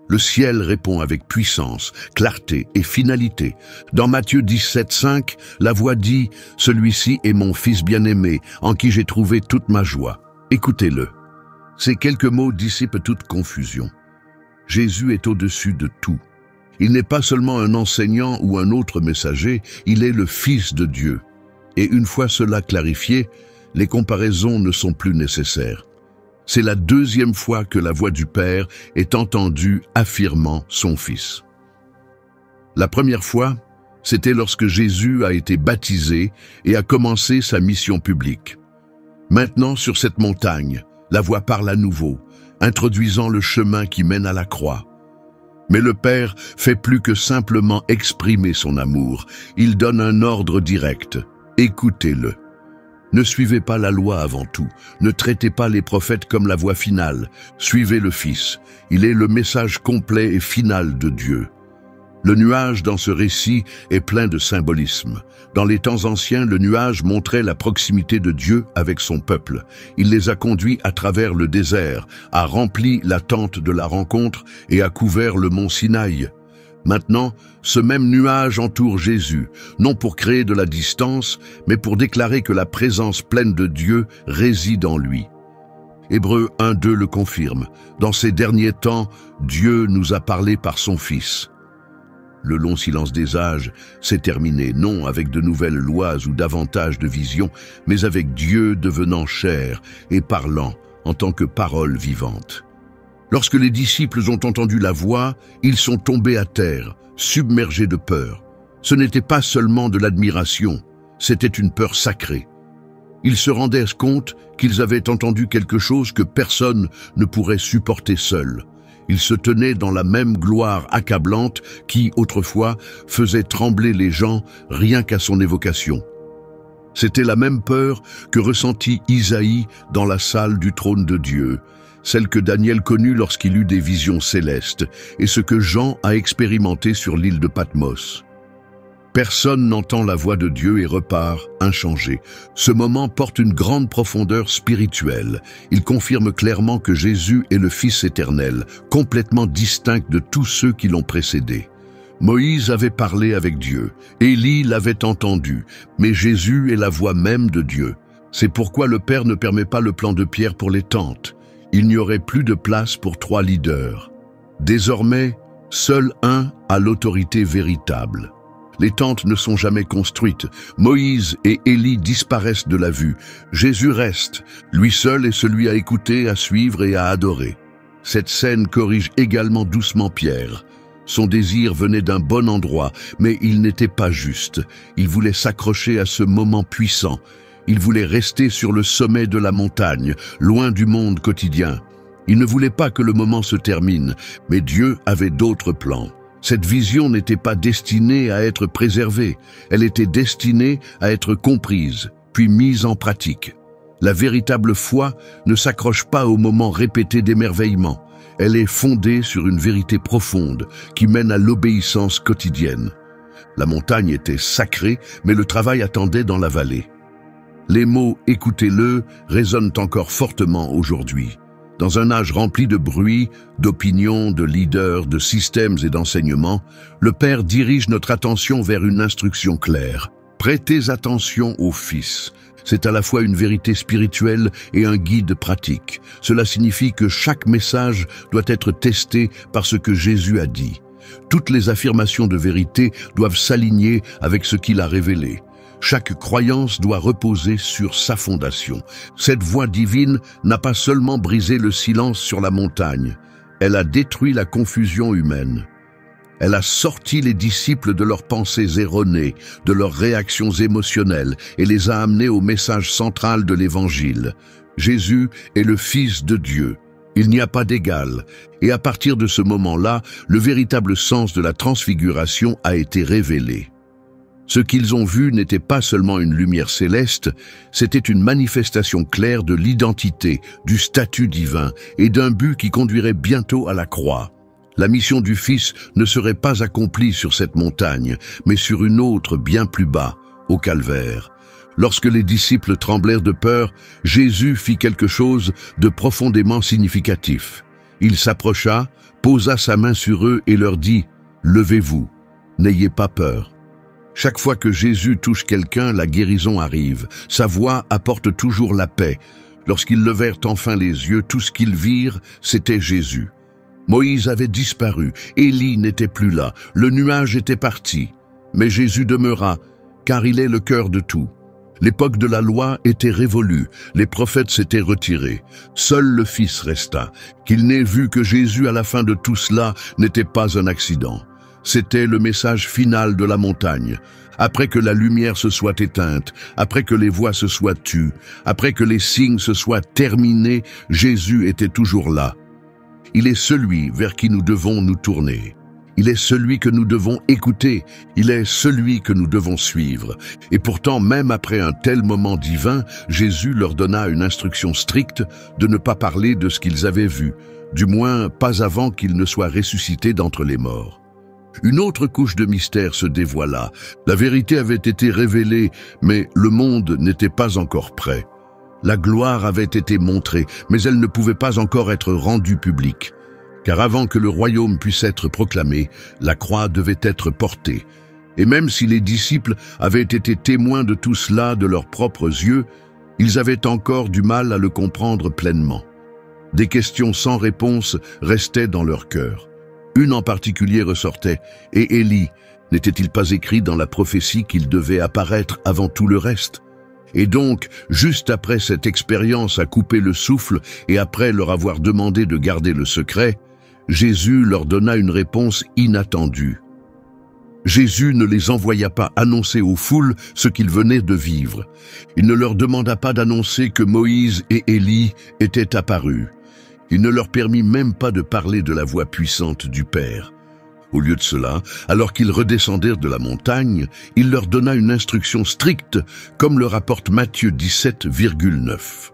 Le ciel répond avec puissance, clarté et finalité. Dans Matthieu 17,5, la voix dit « Celui-ci est mon Fils bien-aimé, en qui j'ai trouvé toute ma joie. Écoutez-le. » Ces quelques mots dissipent toute confusion. Jésus est au-dessus de tout. Il n'est pas seulement un enseignant ou un autre messager, il est le Fils de Dieu. Et une fois cela clarifié, les comparaisons ne sont plus nécessaires. C'est la 2e fois que la voix du Père est entendue affirmant son Fils. La première fois, c'était lorsque Jésus a été baptisé et a commencé sa mission publique. Maintenant, sur cette montagne, la voix parle à nouveau, introduisant le chemin qui mène à la croix. Mais le Père fait plus que simplement exprimer son amour. Il donne un ordre direct. Écoutez-le. Ne suivez pas la loi avant tout, ne traitez pas les prophètes comme la voie finale, suivez le Fils, il est le message complet et final de Dieu. Le nuage dans ce récit est plein de symbolisme. Dans les temps anciens, le nuage montrait la proximité de Dieu avec son peuple. Il les a conduits à travers le désert, a rempli la tente de la rencontre et a couvert le mont Sinaï. Maintenant, ce même nuage entoure Jésus, non pour créer de la distance, mais pour déclarer que la présence pleine de Dieu réside en lui. Hébreux 1,2 le confirme. Dans ces derniers temps, Dieu nous a parlé par son Fils. Le long silence des âges s'est terminé, non avec de nouvelles lois ou davantage de visions, mais avec Dieu devenant chair et parlant en tant que parole vivante. Lorsque les disciples ont entendu la voix, ils sont tombés à terre, submergés de peur. Ce n'était pas seulement de l'admiration, c'était une peur sacrée. Ils se rendaient compte qu'ils avaient entendu quelque chose que personne ne pourrait supporter seul. Ils se tenaient dans la même gloire accablante qui, autrefois, faisait trembler les gens rien qu'à son évocation. C'était la même peur que ressentit Isaïe dans la salle du trône de Dieu, celle que Daniel connut lorsqu'il eut des visions célestes, et ce que Jean a expérimenté sur l'île de Patmos. Personne n'entend la voix de Dieu et repart inchangé. Ce moment porte une grande profondeur spirituelle. Il confirme clairement que Jésus est le Fils éternel, complètement distinct de tous ceux qui l'ont précédé. Moïse avait parlé avec Dieu, Élie l'avait entendu, mais Jésus est la voix même de Dieu. C'est pourquoi le Père ne permet pas le plan de Pierre pour les tentes. Il n'y aurait plus de place pour 3 leaders. Désormais, seul un a l'autorité véritable. Les tentes ne sont jamais construites. Moïse et Élie disparaissent de la vue. Jésus reste. Lui seul est celui à écouter, à suivre et à adorer. Cette scène corrige également doucement Pierre. Son désir venait d'un bon endroit, mais il n'était pas juste. Il voulait s'accrocher à ce moment puissant. Il voulait rester sur le sommet de la montagne, loin du monde quotidien. Il ne voulait pas que le moment se termine, mais Dieu avait d'autres plans. Cette vision n'était pas destinée à être préservée, elle était destinée à être comprise, puis mise en pratique. La véritable foi ne s'accroche pas au moment répété d'émerveillement. Elle est fondée sur une vérité profonde qui mène à l'obéissance quotidienne. La montagne était sacrée, mais le travail attendait dans la vallée. Les mots « écoutez-le » résonnent encore fortement aujourd'hui. Dans un âge rempli de bruit, d'opinions, de leaders, de systèmes et d'enseignements, le Père dirige notre attention vers une instruction claire. Prêtez attention au Fils. C'est à la fois une vérité spirituelle et un guide pratique. Cela signifie que chaque message doit être testé par ce que Jésus a dit. Toutes les affirmations de vérité doivent s'aligner avec ce qu'il a révélé. Chaque croyance doit reposer sur sa fondation. Cette voix divine n'a pas seulement brisé le silence sur la montagne, elle a détruit la confusion humaine. Elle a sorti les disciples de leurs pensées erronées, de leurs réactions émotionnelles et les a amenés au message central de l'Évangile. Jésus est le Fils de Dieu. Il n'y a pas d'égal. Et à partir de ce moment-là, le véritable sens de la transfiguration a été révélé. Ce qu'ils ont vu n'était pas seulement une lumière céleste, c'était une manifestation claire de l'identité, du statut divin et d'un but qui conduirait bientôt à la croix. La mission du Fils ne serait pas accomplie sur cette montagne, mais sur une autre bien plus bas, au Calvaire. Lorsque les disciples tremblèrent de peur, Jésus fit quelque chose de profondément significatif. Il s'approcha, posa sa main sur eux et leur dit « Levez-vous, n'ayez pas peur ». Chaque fois que Jésus touche quelqu'un, la guérison arrive. Sa voix apporte toujours la paix. Lorsqu'ils levèrent enfin les yeux, tout ce qu'ils virent, c'était Jésus. Moïse avait disparu, Élie n'était plus là, le nuage était parti. Mais Jésus demeura, car il est le cœur de tout. L'époque de la loi était révolue, les prophètes s'étaient retirés. Seul le Fils resta. Qu'il n'ait vu que Jésus à la fin de tout cela n'était pas un accident. C'était le message final de la montagne. Après que la lumière se soit éteinte, après que les voix se soient tues, après que les signes se soient terminés, Jésus était toujours là. Il est celui vers qui nous devons nous tourner. Il est celui que nous devons écouter. Il est celui que nous devons suivre. Et pourtant, même après un tel moment divin, Jésus leur donna une instruction stricte de ne pas parler de ce qu'ils avaient vu, du moins pas avant qu'ils ne soient ressuscités d'entre les morts. Une autre couche de mystère se dévoila. La vérité avait été révélée, mais le monde n'était pas encore prêt. La gloire avait été montrée, mais elle ne pouvait pas encore être rendue publique. Car avant que le royaume puisse être proclamé, la croix devait être portée. Et même si les disciples avaient été témoins de tout cela de leurs propres yeux, ils avaient encore du mal à le comprendre pleinement. Des questions sans réponse restaient dans leur cœur. Une en particulier ressortait. Et Élie, n'était-il pas écrit dans la prophétie qu'il devait apparaître avant tout le reste? Et donc, juste après cette expérience à couper le souffle et après leur avoir demandé de garder le secret, Jésus leur donna une réponse inattendue. Jésus ne les envoya pas annoncer aux foules ce qu'ils venaient de vivre. Il ne leur demanda pas d'annoncer que Moïse et Élie étaient apparus. Il ne leur permit même pas de parler de la voix puissante du Père. Au lieu de cela, alors qu'ils redescendirent de la montagne, il leur donna une instruction stricte, comme le rapporte Matthieu 17,9.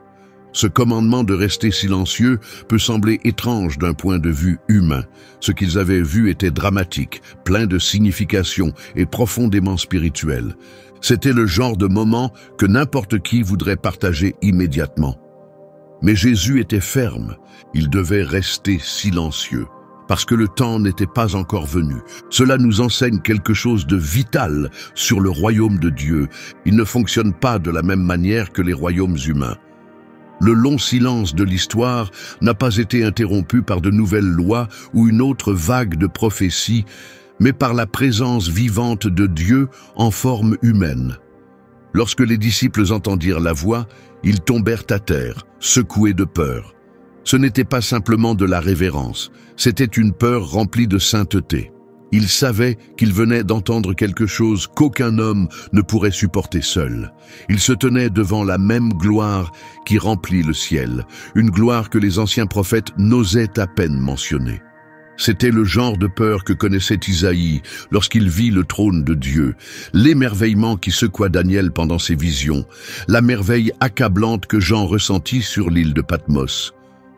Ce commandement de rester silencieux peut sembler étrange d'un point de vue humain. Ce qu'ils avaient vu était dramatique, plein de signification et profondément spirituel. C'était le genre de moment que n'importe qui voudrait partager immédiatement. Mais Jésus était ferme, il devait rester silencieux, parce que le temps n'était pas encore venu. Cela nous enseigne quelque chose de vital sur le royaume de Dieu. Il ne fonctionne pas de la même manière que les royaumes humains. Le long silence de l'histoire n'a pas été interrompu par de nouvelles lois ou une autre vague de prophéties, mais par la présence vivante de Dieu en forme humaine. Lorsque les disciples entendirent la voix, ils tombèrent à terre, secoués de peur. Ce n'était pas simplement de la révérence, c'était une peur remplie de sainteté. Ils savaient qu'ils venaient d'entendre quelque chose qu'aucun homme ne pourrait supporter seul. Ils se tenaient devant la même gloire qui remplit le ciel, une gloire que les anciens prophètes n'osaient à peine mentionner. C'était le genre de peur que connaissait Isaïe lorsqu'il vit le trône de Dieu, l'émerveillement qui secoua Daniel pendant ses visions, la merveille accablante que Jean ressentit sur l'île de Patmos.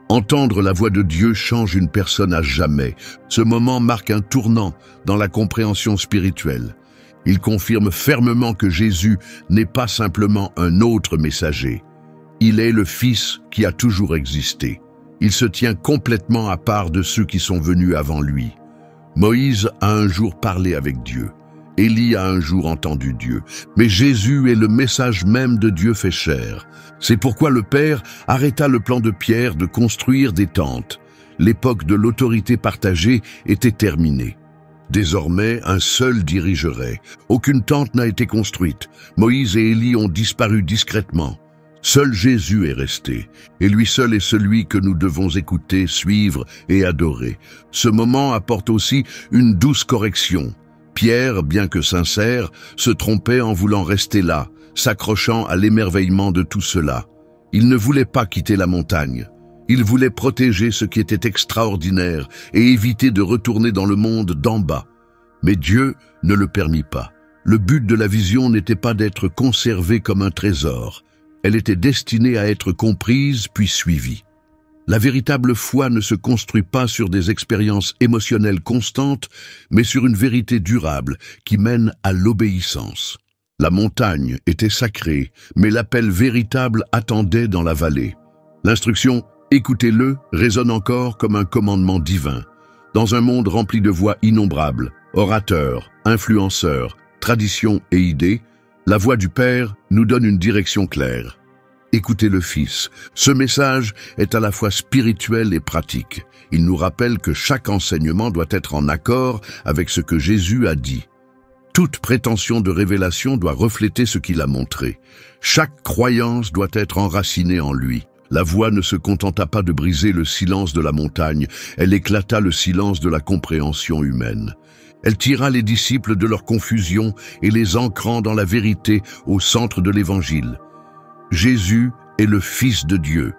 Entendre la voix de Dieu change une personne à jamais. Ce moment marque un tournant dans la compréhension spirituelle. Il confirme fermement que Jésus n'est pas simplement un autre messager. Il est le Fils qui a toujours existé. Il se tient complètement à part de ceux qui sont venus avant lui. Moïse a un jour parlé avec Dieu. Élie a un jour entendu Dieu. Mais Jésus est le message même de Dieu fait chair. C'est pourquoi le Père arrêta le plan de Pierre de construire des tentes. L'époque de l'autorité partagée était terminée. Désormais, un seul dirigerait. Aucune tente n'a été construite. Moïse et Élie ont disparu discrètement. Seul Jésus est resté, et lui seul est celui que nous devons écouter, suivre et adorer. Ce moment apporte aussi une douce correction. Pierre, bien que sincère, se trompait en voulant rester là, s'accrochant à l'émerveillement de tout cela. Il ne voulait pas quitter la montagne. Il voulait protéger ce qui était extraordinaire et éviter de retourner dans le monde d'en bas. Mais Dieu ne le permit pas. Le but de la vision n'était pas d'être conservée comme un trésor. Elle était destinée à être comprise puis suivie. La véritable foi ne se construit pas sur des expériences émotionnelles constantes, mais sur une vérité durable qui mène à l'obéissance. La montagne était sacrée, mais l'appel véritable attendait dans la vallée. L'instruction « Écoutez-le » résonne encore comme un commandement divin. Dans un monde rempli de voix innombrables, orateurs, influenceurs, traditions et idées, la voix du Père nous donne une direction claire. Écoutez le Fils. Ce message est à la fois spirituel et pratique. Il nous rappelle que chaque enseignement doit être en accord avec ce que Jésus a dit. Toute prétention de révélation doit refléter ce qu'il a montré. Chaque croyance doit être enracinée en lui. La voix ne se contenta pas de briser le silence de la montagne, elle éclata le silence de la compréhension humaine. Elle tira les disciples de leur confusion et les ancrant dans la vérité au centre de l'Évangile. Jésus est le Fils de Dieu.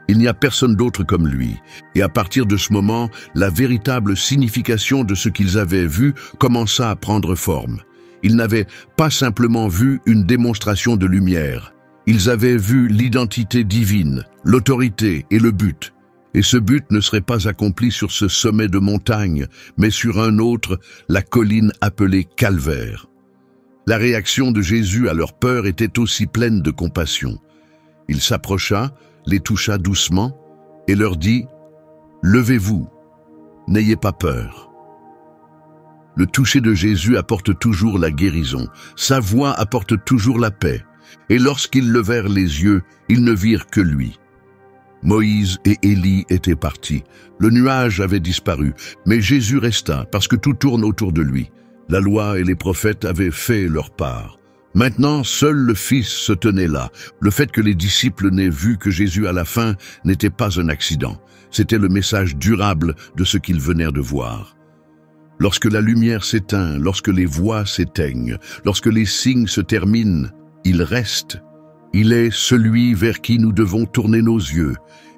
Il n'y a personne d'autre comme lui. Et à partir de ce moment, la véritable signification de ce qu'ils avaient vu commença à prendre forme. Ils n'avaient pas simplement vu une démonstration de lumière. Ils avaient vu l'identité divine, l'autorité et le but. Et ce but ne serait pas accompli sur ce sommet de montagne, mais sur un autre, la colline appelée Calvaire. La réaction de Jésus à leur peur était aussi pleine de compassion. Il s'approcha, les toucha doucement et leur dit « Levez-vous, n'ayez pas peur ». Le toucher de Jésus apporte toujours la guérison, sa voix apporte toujours la paix. Et lorsqu'ils levèrent les yeux, ils ne virent que lui. Moïse et Élie étaient partis. Le nuage avait disparu, mais Jésus resta parce que tout tourne autour de lui. La loi et les prophètes avaient fait leur part. Maintenant, seul le Fils se tenait là. Le fait que les disciples n'aient vu que Jésus à la fin n'était pas un accident. C'était le message durable de ce qu'ils venaient de voir. Lorsque la lumière s'éteint, lorsque les voix s'éteignent, lorsque les signes se terminent, il reste. Il est celui vers qui nous devons tourner nos yeux.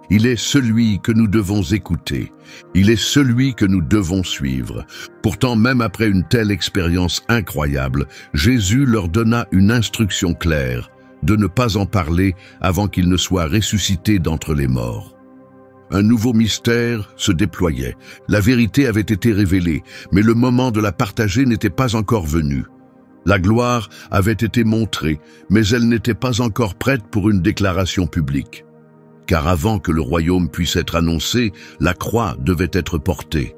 Il est celui que nous devons écouter. Il est celui que nous devons suivre. Pourtant, même après une telle expérience incroyable, Jésus leur donna une instruction claire, de ne pas en parler avant qu'il ne soit ressuscité d'entre les morts. Un nouveau mystère se déployait. La vérité avait été révélée, mais le moment de la partager n'était pas encore venu. La gloire avait été montrée, mais elle n'était pas encore prête pour une déclaration publique. Car avant que le royaume puisse être annoncé, la croix devait être portée.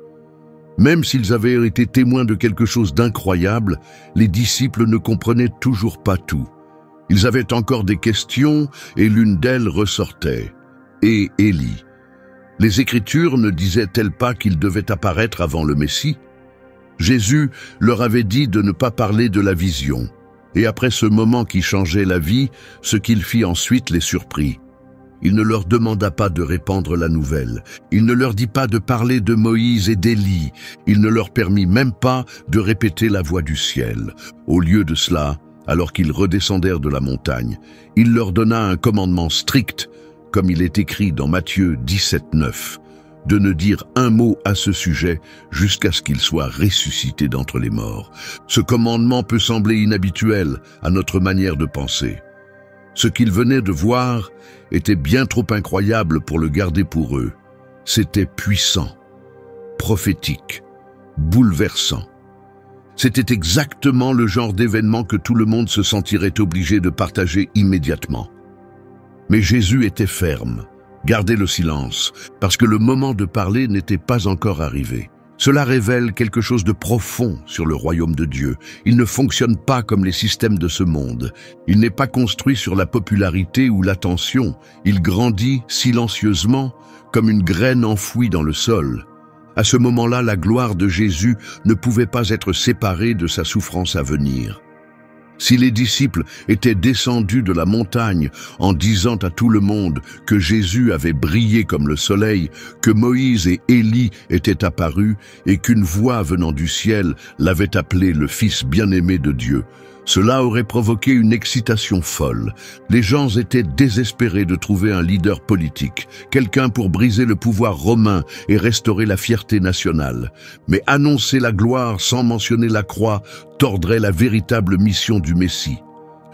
Même s'ils avaient été témoins de quelque chose d'incroyable, les disciples ne comprenaient toujours pas tout. Ils avaient encore des questions et l'une d'elles ressortait. Et Élie. Les Écritures ne disaient-elles pas qu'il devait apparaître avant le Messie ? Jésus leur avait dit de ne pas parler de la vision. Et après ce moment qui changeait la vie, ce qu'il fit ensuite les surprit. Il ne leur demanda pas de répandre la nouvelle. Il ne leur dit pas de parler de Moïse et d'Élie. Il ne leur permit même pas de répéter la voix du ciel. Au lieu de cela, alors qu'ils redescendèrent de la montagne, il leur donna un commandement strict, comme il est écrit dans Matthieu 17:9. De ne dire un mot à ce sujet jusqu'à ce qu'il soit ressuscité d'entre les morts. Ce commandement peut sembler inhabituel à notre manière de penser. Ce qu'ils venaient de voir était bien trop incroyable pour le garder pour eux. C'était puissant, prophétique, bouleversant. C'était exactement le genre d'événement que tout le monde se sentirait obligé de partager immédiatement. Mais Jésus était ferme, gardait le silence, parce que le moment de parler n'était pas encore arrivé. Cela révèle quelque chose de profond sur le royaume de Dieu. Il ne fonctionne pas comme les systèmes de ce monde. Il n'est pas construit sur la popularité ou l'attention. Il grandit silencieusement, comme une graine enfouie dans le sol. À ce moment-là, la gloire de Jésus ne pouvait pas être séparée de sa souffrance à venir. Si les disciples étaient descendus de la montagne en disant à tout le monde que Jésus avait brillé comme le soleil, que Moïse et Élie étaient apparus et qu'une voix venant du ciel l'avait appelé le Fils bien-aimé de Dieu, cela aurait provoqué une excitation folle. Les gens étaient désespérés de trouver un leader politique, quelqu'un pour briser le pouvoir romain et restaurer la fierté nationale. Mais annoncer la gloire sans mentionner la croix tordrait la véritable mission du Messie.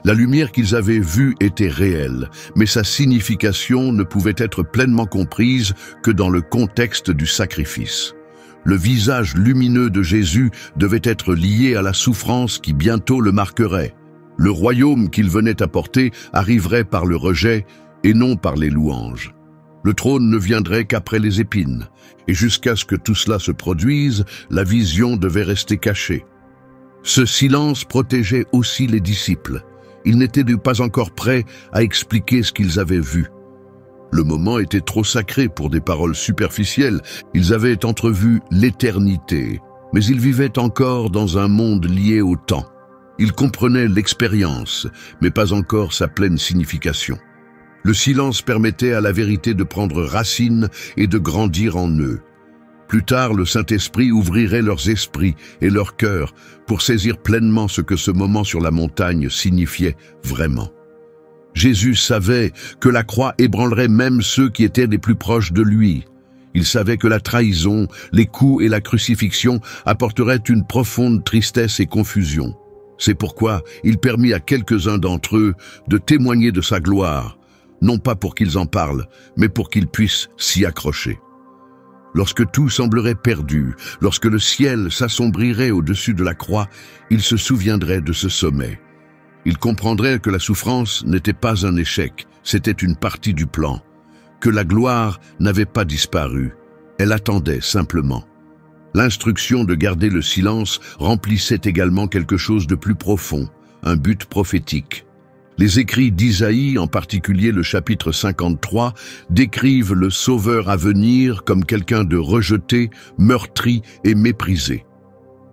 La lumière qu'ils avaient vue était réelle, mais sa signification ne pouvait être pleinement comprise que dans le contexte du sacrifice. Le visage lumineux de Jésus devait être lié à la souffrance qui bientôt le marquerait. Le royaume qu'il venait apporter arriverait par le rejet et non par les louanges. Le trône ne viendrait qu'après les épines, et jusqu'à ce que tout cela se produise, la vision devait rester cachée. Ce silence protégeait aussi les disciples. Ils n'étaient pas encore prêts à expliquer ce qu'ils avaient vu. Le moment était trop sacré pour des paroles superficielles. Ils avaient entrevu l'éternité, mais ils vivaient encore dans un monde lié au temps. Ils comprenaient l'expérience, mais pas encore sa pleine signification. Le silence permettait à la vérité de prendre racine et de grandir en eux. Plus tard, le Saint-Esprit ouvrirait leurs esprits et leurs cœurs pour saisir pleinement ce que ce moment sur la montagne signifiait vraiment. Jésus savait que la croix ébranlerait même ceux qui étaient les plus proches de lui. Il savait que la trahison, les coups et la crucifixion apporteraient une profonde tristesse et confusion. C'est pourquoi il permit à quelques-uns d'entre eux de témoigner de sa gloire, non pas pour qu'ils en parlent, mais pour qu'ils puissent s'y accrocher. Lorsque tout semblerait perdu, lorsque le ciel s'assombrirait au-dessus de la croix, il se souviendrait de ce sommet. Il comprendrait que la souffrance n'était pas un échec, c'était une partie du plan, que la gloire n'avait pas disparu, elle attendait simplement. L'instruction de garder le silence remplissait également quelque chose de plus profond, un but prophétique. Les écrits d'Isaïe, en particulier le chapitre 53, décrivent le Sauveur à venir comme quelqu'un de rejeté, meurtri et méprisé.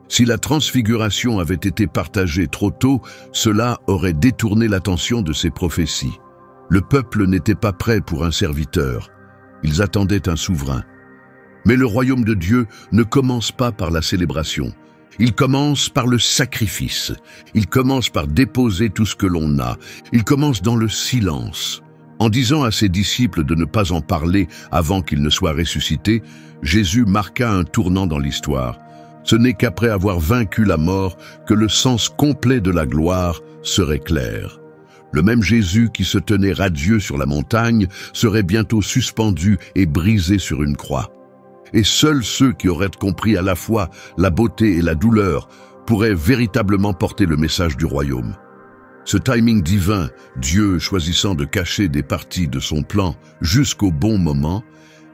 Si la transfiguration avait été partagée trop tôt, cela aurait détourné l'attention de ces prophéties. Le peuple n'était pas prêt pour un serviteur. Ils attendaient un souverain. Mais le royaume de Dieu ne commence pas par la célébration. Il commence par le sacrifice. Il commence par déposer tout ce que l'on a. Il commence dans le silence. En disant à ses disciples de ne pas en parler avant qu'il ne soit ressuscité, Jésus marqua un tournant dans l'histoire. Ce n'est qu'après avoir vaincu la mort que le sens complet de la gloire serait clair. Le même Jésus qui se tenait radieux sur la montagne serait bientôt suspendu et brisé sur une croix. Et seuls ceux qui auraient compris à la fois la beauté et la douleur pourraient véritablement porter le message du royaume. Ce timing divin, Dieu choisissant de cacher des parties de son plan jusqu'au bon moment,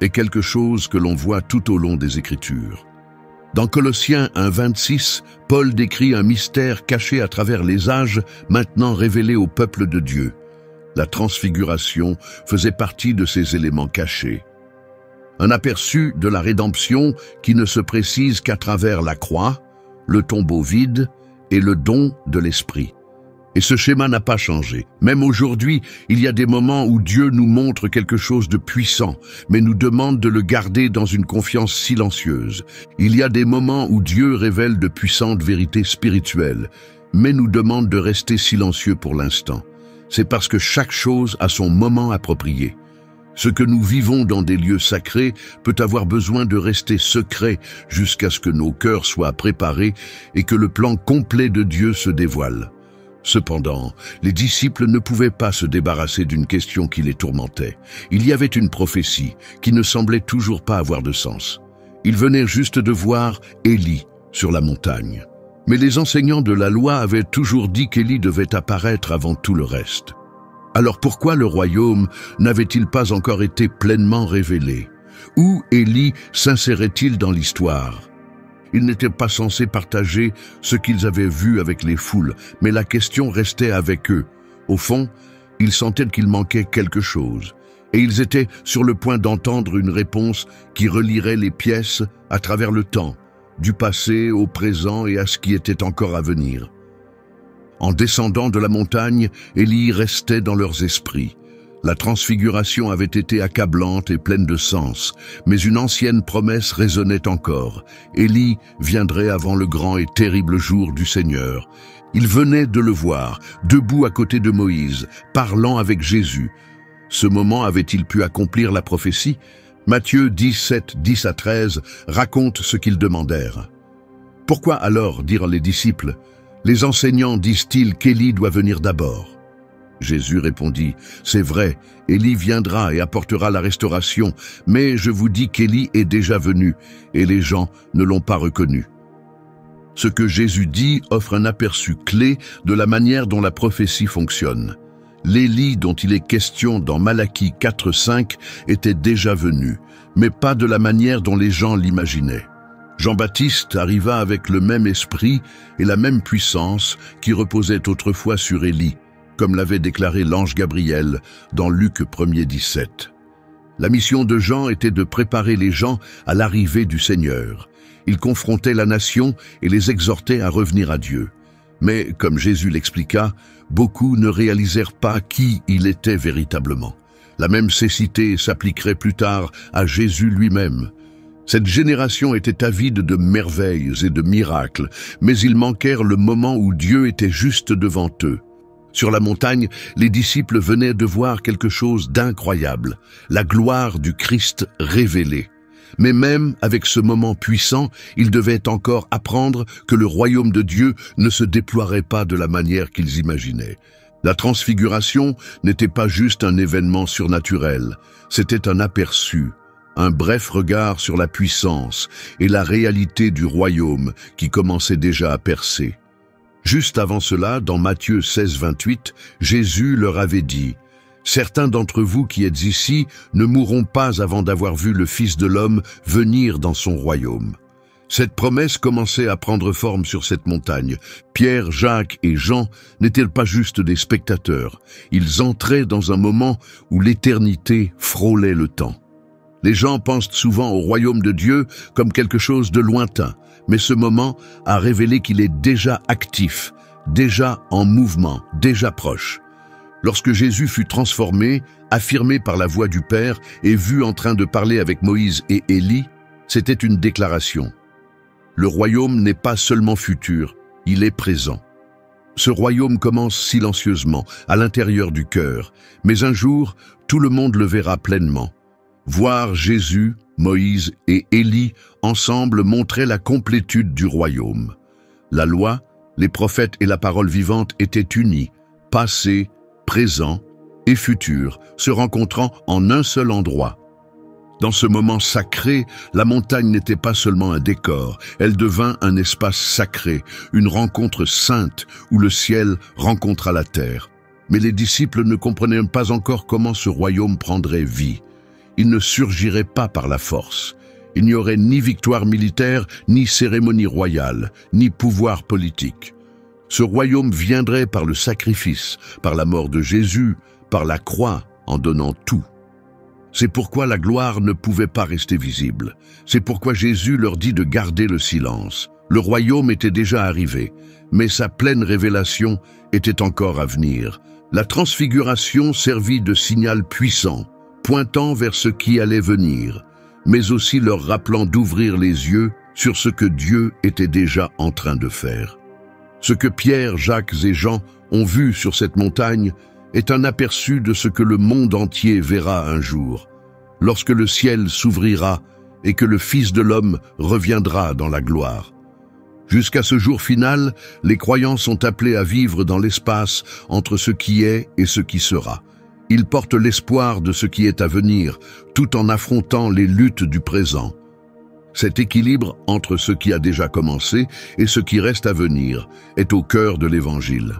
est quelque chose que l'on voit tout au long des Écritures. Dans Colossiens 1:26, Paul décrit un mystère caché à travers les âges, maintenant révélé au peuple de Dieu. La transfiguration faisait partie de ces éléments cachés. Un aperçu de la rédemption qui ne se précise qu'à travers la croix, le tombeau vide et le don de l'Esprit. Et ce schéma n'a pas changé. Même aujourd'hui, il y a des moments où Dieu nous montre quelque chose de puissant, mais nous demande de le garder dans une confiance silencieuse. Il y a des moments où Dieu révèle de puissantes vérités spirituelles, mais nous demande de rester silencieux pour l'instant. C'est parce que chaque chose a son moment approprié. Ce que nous vivons dans des lieux sacrés peut avoir besoin de rester secret jusqu'à ce que nos cœurs soient préparés et que le plan complet de Dieu se dévoile. Cependant, les disciples ne pouvaient pas se débarrasser d'une question qui les tourmentait. Il y avait une prophétie qui ne semblait toujours pas avoir de sens. Ils venaient juste de voir Élie sur la montagne. Mais les enseignants de la loi avaient toujours dit qu'Élie devait apparaître avant tout le reste. Alors pourquoi le royaume n'avait-il pas encore été pleinement révélé? Où Élie s'insérait-il dans l'histoire? Ils n'étaient pas censés partager ce qu'ils avaient vu avec les foules, mais la question restait avec eux. Au fond, ils sentaient qu'il manquait quelque chose, et ils étaient sur le point d'entendre une réponse qui relierait les pièces à travers le temps, du passé au présent et à ce qui était encore à venir. En descendant de la montagne, Élie restait dans leurs esprits. La transfiguration avait été accablante et pleine de sens, mais une ancienne promesse résonnait encore. Élie viendrait avant le grand et terrible jour du Seigneur. Il venait de le voir, debout à côté de Moïse, parlant avec Jésus. Ce moment avait-il pu accomplir la prophétie? Matthieu 17, 10-13 raconte ce qu'ils demandèrent. Pourquoi alors, dirent les disciples, les enseignants disent-ils qu'Élie doit venir d'abord? Jésus répondit, c'est vrai, Élie viendra et apportera la restauration, mais je vous dis qu'Élie est déjà venu, et les gens ne l'ont pas reconnu. Ce que Jésus dit offre un aperçu clé de la manière dont la prophétie fonctionne. L'Élie dont il est question dans Malachie 4:5 était déjà venu, mais pas de la manière dont les gens l'imaginaient. Jean-Baptiste arriva avec le même esprit et la même puissance qui reposait autrefois sur Élie, comme l'avait déclaré l'ange Gabriel dans Luc 1:17. La mission de Jean était de préparer les gens à l'arrivée du Seigneur. Il confrontait la nation et les exhortait à revenir à Dieu. Mais, comme Jésus l'expliqua, beaucoup ne réalisèrent pas qui il était véritablement. La même cécité s'appliquerait plus tard à Jésus lui-même. Cette génération était avide de merveilles et de miracles, mais ils manquèrent le moment où Dieu était juste devant eux. Sur la montagne, les disciples venaient de voir quelque chose d'incroyable, la gloire du Christ révélée. Mais même avec ce moment puissant, ils devaient encore apprendre que le royaume de Dieu ne se déploierait pas de la manière qu'ils imaginaient. La transfiguration n'était pas juste un événement surnaturel, c'était un aperçu, un bref regard sur la puissance et la réalité du royaume qui commençait déjà à percer. Juste avant cela, dans Matthieu 16:28, Jésus leur avait dit « Certains d'entre vous qui êtes ici ne mourront pas avant d'avoir vu le Fils de l'homme venir dans son royaume. » Cette promesse commençait à prendre forme sur cette montagne. Pierre, Jacques et Jean n'étaient pas juste des spectateurs. Ils entraient dans un moment où l'éternité frôlait le temps. Les gens pensent souvent au royaume de Dieu comme quelque chose de lointain, mais ce moment a révélé qu'il est déjà actif, déjà en mouvement, déjà proche. Lorsque Jésus fut transformé, affirmé par la voix du Père et vu en train de parler avec Moïse et Élie, c'était une déclaration. Le royaume n'est pas seulement futur, il est présent. Ce royaume commence silencieusement, à l'intérieur du cœur, mais un jour, tout le monde le verra pleinement. Voir Jésus, Moïse et Élie ensemble montrait la complétude du royaume. La loi, les prophètes et la parole vivante étaient unis, passé, présent et futur, se rencontrant en un seul endroit. Dans ce moment sacré, la montagne n'était pas seulement un décor, elle devint un espace sacré, une rencontre sainte où le ciel rencontra la terre. Mais les disciples ne comprenaient pas encore comment ce royaume prendrait vie. Il ne surgirait pas par la force. Il n'y aurait ni victoire militaire, ni cérémonie royale, ni pouvoir politique. Ce royaume viendrait par le sacrifice, par la mort de Jésus, par la croix, en donnant tout. C'est pourquoi la gloire ne pouvait pas rester visible. C'est pourquoi Jésus leur dit de garder le silence. Le royaume était déjà arrivé, mais sa pleine révélation était encore à venir. La transfiguration servit de signal puissant, pointant vers ce qui allait venir, mais aussi leur rappelant d'ouvrir les yeux sur ce que Dieu était déjà en train de faire. Ce que Pierre, Jacques et Jean ont vu sur cette montagne est un aperçu de ce que le monde entier verra un jour, lorsque le ciel s'ouvrira et que le Fils de l'homme reviendra dans la gloire. Jusqu'à ce jour final, les croyants sont appelés à vivre dans l'espace entre ce qui est et ce qui sera. Ils portent l'espoir de ce qui est à venir, tout en affrontant les luttes du présent. Cet équilibre entre ce qui a déjà commencé et ce qui reste à venir est au cœur de l'Évangile.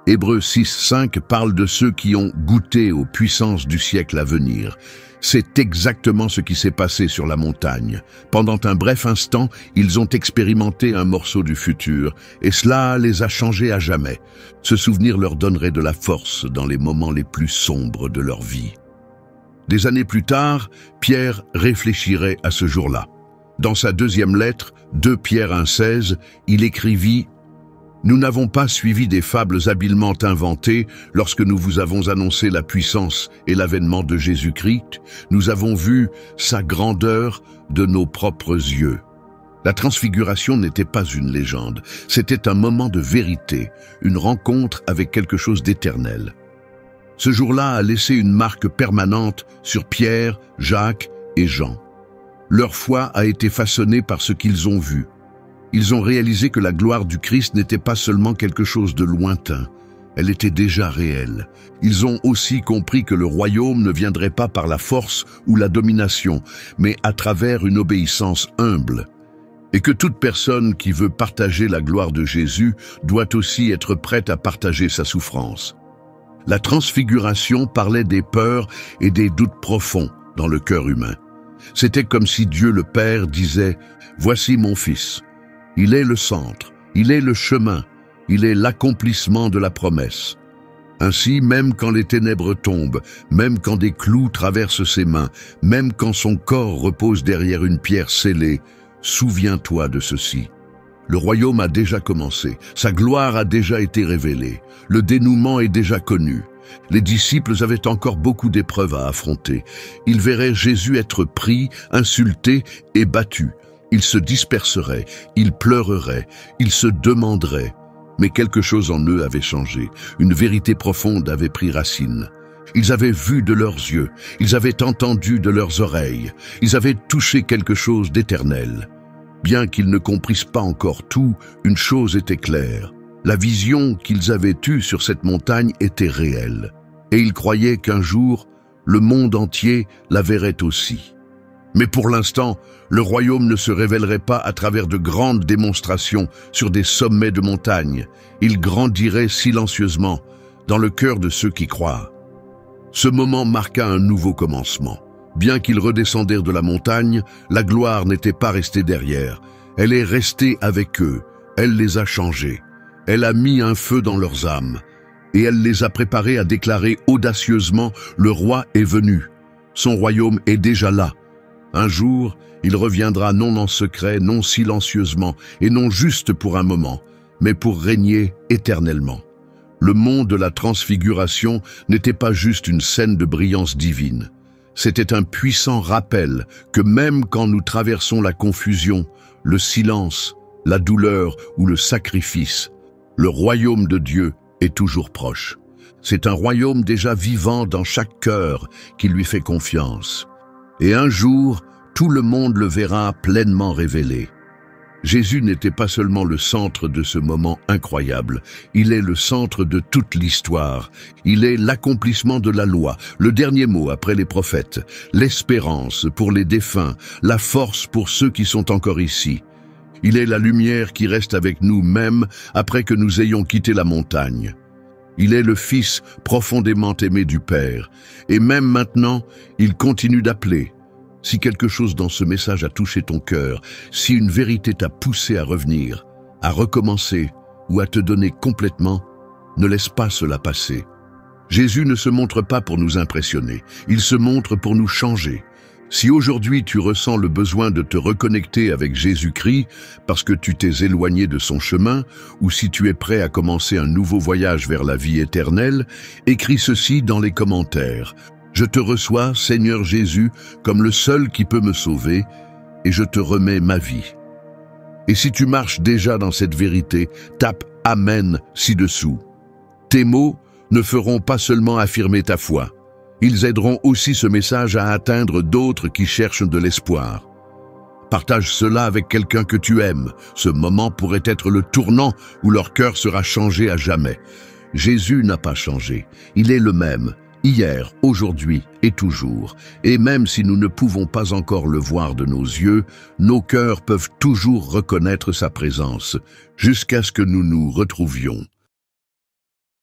Hébreux 6:5 parle de ceux qui ont goûté aux puissances du siècle à venir. C'est exactement ce qui s'est passé sur la montagne. Pendant un bref instant, ils ont expérimenté un morceau du futur, et cela les a changés à jamais. Ce souvenir leur donnerait de la force dans les moments les plus sombres de leur vie. Des années plus tard, Pierre réfléchirait à ce jour-là. Dans sa deuxième lettre, 2 Pierre 1,16, il écrivit « Nous n'avons pas suivi des fables habilement inventées lorsque nous vous avons annoncé la puissance et l'avènement de Jésus-Christ. Nous avons vu sa grandeur de nos propres yeux. » La transfiguration n'était pas une légende, c'était un moment de vérité, une rencontre avec quelque chose d'éternel. Ce jour-là a laissé une marque permanente sur Pierre, Jacques et Jean. Leur foi a été façonnée par ce qu'ils ont vu. Ils ont réalisé que la gloire du Christ n'était pas seulement quelque chose de lointain, elle était déjà réelle. Ils ont aussi compris que le royaume ne viendrait pas par la force ou la domination, mais à travers une obéissance humble. Et que toute personne qui veut partager la gloire de Jésus doit aussi être prête à partager sa souffrance. La transfiguration parlait des peurs et des doutes profonds dans le cœur humain. C'était comme si Dieu le Père disait « Voici mon Fils. Il est le centre, il est le chemin, il est l'accomplissement de la promesse. » Ainsi, même quand les ténèbres tombent, même quand des clous traversent ses mains, même quand son corps repose derrière une pierre scellée, souviens-toi de ceci. Le royaume a déjà commencé, sa gloire a déjà été révélée, le dénouement est déjà connu. Les disciples avaient encore beaucoup d'épreuves à affronter. Ils verraient Jésus être pris, insulté et battu. Ils se disperseraient, ils pleureraient, ils se demanderaient. Mais quelque chose en eux avait changé, une vérité profonde avait pris racine. Ils avaient vu de leurs yeux, ils avaient entendu de leurs oreilles, ils avaient touché quelque chose d'éternel. Bien qu'ils ne comprissent pas encore tout, une chose était claire. La vision qu'ils avaient eue sur cette montagne était réelle. Et ils croyaient qu'un jour, le monde entier la verrait aussi. Mais pour l'instant, le royaume ne se révélerait pas à travers de grandes démonstrations sur des sommets de montagnes. Il grandirait silencieusement dans le cœur de ceux qui croient. Ce moment marqua un nouveau commencement. Bien qu'ils redescendèrent de la montagne, la gloire n'était pas restée derrière. Elle est restée avec eux, elle les a changés. Elle a mis un feu dans leurs âmes, et elle les a préparés à déclarer audacieusement « Le roi est venu, son royaume est déjà là. Un jour, il reviendra non en secret, non silencieusement, et non juste pour un moment, mais pour régner éternellement. » Le mont de la transfiguration n'était pas juste une scène de brillance divine. C'était un puissant rappel que même quand nous traversons la confusion, le silence, la douleur ou le sacrifice, le royaume de Dieu est toujours proche. C'est un royaume déjà vivant dans chaque cœur qui lui fait confiance. Et un jour, tout le monde le verra pleinement révélé. Jésus n'était pas seulement le centre de ce moment incroyable, il est le centre de toute l'histoire. Il est l'accomplissement de la loi, le dernier mot après les prophètes, l'espérance pour les défunts, la force pour ceux qui sont encore ici. Il est la lumière qui reste avec nous même après que nous ayons quitté la montagne. Il est le Fils profondément aimé du Père, et même maintenant, il continue d'appeler. Si quelque chose dans ce message a touché ton cœur, si une vérité t'a poussé à revenir, à recommencer ou à te donner complètement, ne laisse pas cela passer. Jésus ne se montre pas pour nous impressionner, il se montre pour nous changer. Si aujourd'hui tu ressens le besoin de te reconnecter avec Jésus-Christ parce que tu t'es éloigné de son chemin, ou si tu es prêt à commencer un nouveau voyage vers la vie éternelle, écris ceci dans les commentaires. Je te reçois, Seigneur Jésus, comme le seul qui peut me sauver, et je te remets ma vie. Et si tu marches déjà dans cette vérité, tape « Amen » ci-dessous. Tes mots ne feront pas seulement affirmer ta foi. Ils aideront aussi ce message à atteindre d'autres qui cherchent de l'espoir. Partage cela avec quelqu'un que tu aimes. Ce moment pourrait être le tournant où leur cœur sera changé à jamais. Jésus n'a pas changé. Il est le même. hier, aujourd'hui et toujours. Et même si nous ne pouvons pas encore le voir de nos yeux, nos cœurs peuvent toujours reconnaître sa présence, jusqu'à ce que nous nous retrouvions.